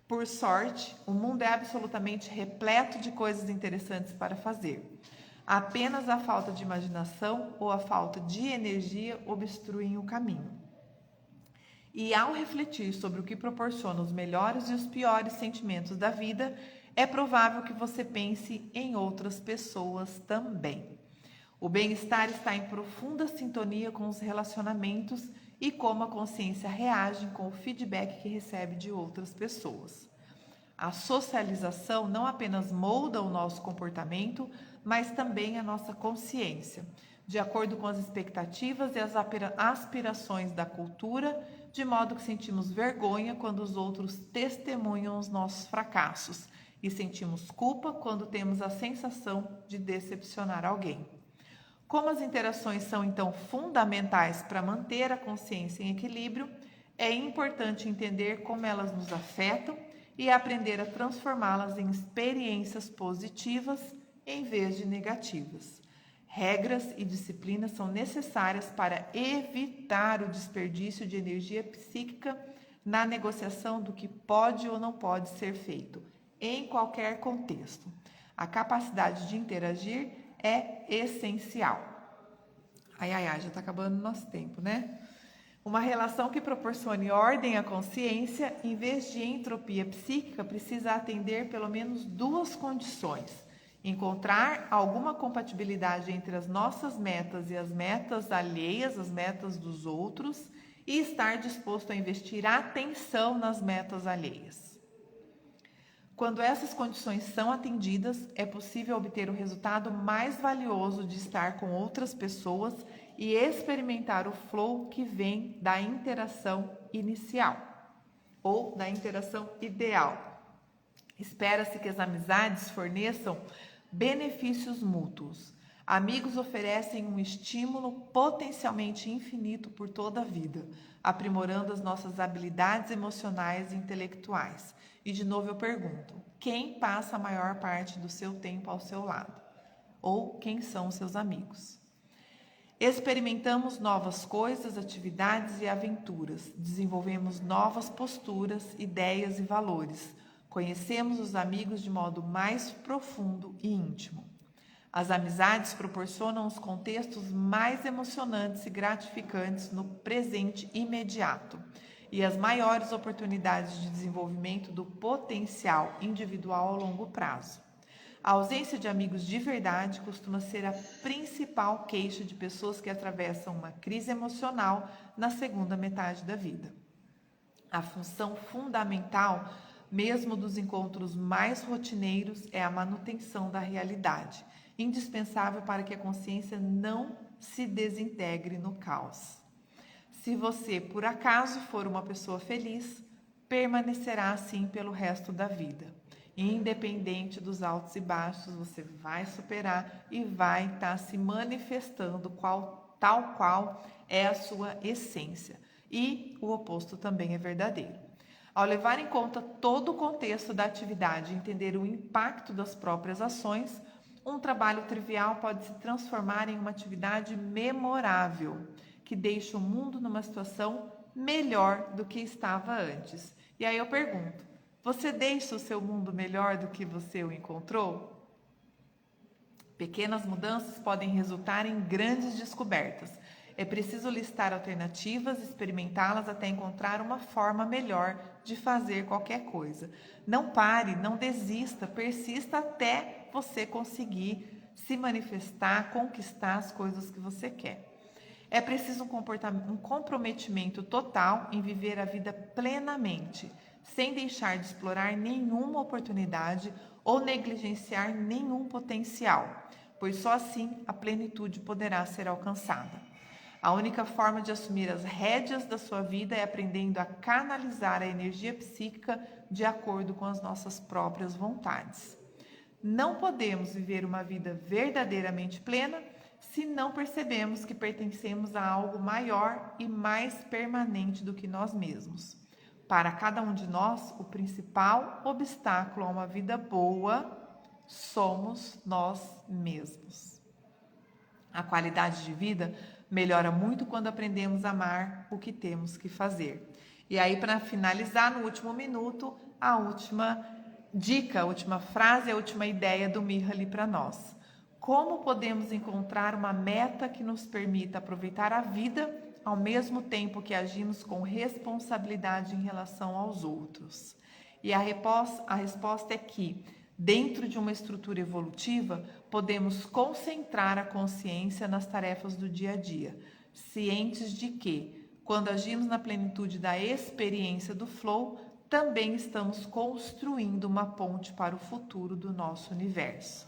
Speaker 1: Por sorte, o mundo é absolutamente repleto de coisas interessantes para fazer. Apenas a falta de imaginação ou a falta de energia obstruem o caminho. E ao refletir sobre o que proporciona os melhores e os piores sentimentos da vida, é provável que você pense em outras pessoas também. O bem-estar está em profunda sintonia com os relacionamentos e como a consciência reage com o feedback que recebe de outras pessoas. A socialização não apenas molda o nosso comportamento, mas também a nossa consciência, de acordo com as expectativas e as aspirações da cultura, de modo que sentimos vergonha quando os outros testemunham os nossos fracassos e sentimos culpa quando temos a sensação de decepcionar alguém. Como as interações são então fundamentais para manter a consciência em equilíbrio, é importante entender como elas nos afetam e aprender a transformá-las em experiências positivas em vez de negativas. Regras e disciplinas são necessárias para evitar o desperdício de energia psíquica na negociação do que pode ou não pode ser feito, em qualquer contexto. A capacidade de interagir é essencial. Já está acabando o nosso tempo, né? Uma relação que proporcione ordem à consciência, em vez de entropia psíquica, precisa atender pelo menos duas condições: encontrar alguma compatibilidade entre as nossas metas e as metas alheias, as metas dos outros, e estar disposto a investir atenção nas metas alheias. Quando essas condições são atendidas, é possível obter o resultado mais valioso de estar com outras pessoas e experimentar o flow que vem da interação inicial ou da interação ideal. Espera-se que as amizades forneçam benefícios mútuos. Amigos oferecem um estímulo potencialmente infinito por toda a vida, aprimorando as nossas habilidades emocionais e intelectuais. E de novo eu pergunto, quem passa a maior parte do seu tempo ao seu lado? Ou quem são os seus amigos? Experimentamos novas coisas, atividades e aventuras, desenvolvemos novas posturas, ideias e valores, conhecemos os amigos de modo mais profundo e íntimo. As amizades proporcionam os contextos mais emocionantes e gratificantes no presente imediato e as maiores oportunidades de desenvolvimento do potencial individual ao longo prazo. A ausência de amigos de verdade costuma ser a principal queixa de pessoas que atravessam uma crise emocional na segunda metade da vida. A função fundamental, mesmo dos encontros mais rotineiros, é a manutenção da realidade, indispensável para que a consciência não se desintegre no caos. Se você, por acaso, for uma pessoa feliz, permanecerá assim pelo resto da vida. Independente dos altos e baixos, você vai superar e vai estar se manifestando tal qual é a sua essência. E o oposto também é verdadeiro. Ao levar em conta todo o contexto da atividade e entender o impacto das próprias ações, um trabalho trivial pode se transformar em uma atividade memorável, que deixa o mundo numa situação melhor do que estava antes. E aí eu pergunto, você deixa o seu mundo melhor do que você o encontrou? Pequenas mudanças podem resultar em grandes descobertas. É preciso listar alternativas, experimentá-las até encontrar uma forma melhor de fazer qualquer coisa. Não pare, não desista, persista até você conseguir se manifestar, conquistar as coisas que você quer. É preciso um comprometimento total em viver a vida plenamente, sem deixar de explorar nenhuma oportunidade ou negligenciar nenhum potencial, pois só assim a plenitude poderá ser alcançada. A única forma de assumir as rédeas da sua vida é aprendendo a canalizar a energia psíquica de acordo com as nossas próprias vontades. Não podemos viver uma vida verdadeiramente plena se não percebemos que pertencemos a algo maior e mais permanente do que nós mesmos. Para cada um de nós, o principal obstáculo a uma vida boa somos nós mesmos. A qualidade de vida melhora muito quando aprendemos a amar o que temos que fazer. E aí, para finalizar, no último minuto, a última dica, a última frase, a última ideia do Mihaly para nós. Como podemos encontrar uma meta que nos permita aproveitar a vida ao mesmo tempo que agimos com responsabilidade em relação aos outros? E a resposta é que, dentro de uma estrutura evolutiva, podemos concentrar a consciência nas tarefas do dia a dia, cientes de que, quando agimos na plenitude da experiência do flow, também estamos construindo uma ponte para o futuro do nosso universo.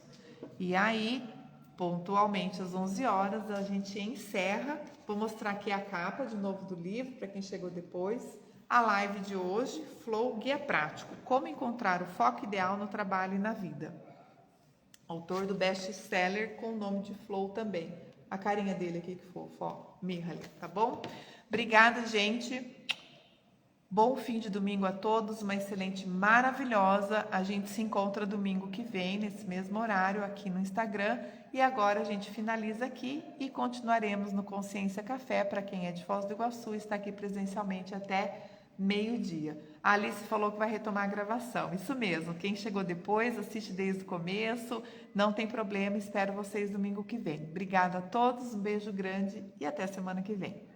Speaker 1: E aí, pontualmente às 11 horas, a gente encerra. Vou mostrar aqui a capa de novo do livro, para quem chegou depois. A live de hoje, Flow Guia Prático, como encontrar o foco ideal no trabalho e na vida. Autor do best-seller com o nome de Flow também. A carinha dele aqui, que fofo, ó, Mihaly, tá bom? Obrigada, gente. Bom fim de domingo a todos, uma excelente, maravilhosa. A gente se encontra domingo que vem, nesse mesmo horário, aqui no Instagram. E agora a gente finaliza aqui e continuaremos no Consciência Café. Para quem é de Foz do Iguaçu, está aqui presencialmente até meio-dia. A Alice falou que vai retomar a gravação. Isso mesmo, quem chegou depois, assiste desde o começo. Não tem problema, espero vocês domingo que vem. Obrigada a todos, um beijo grande e até semana que vem.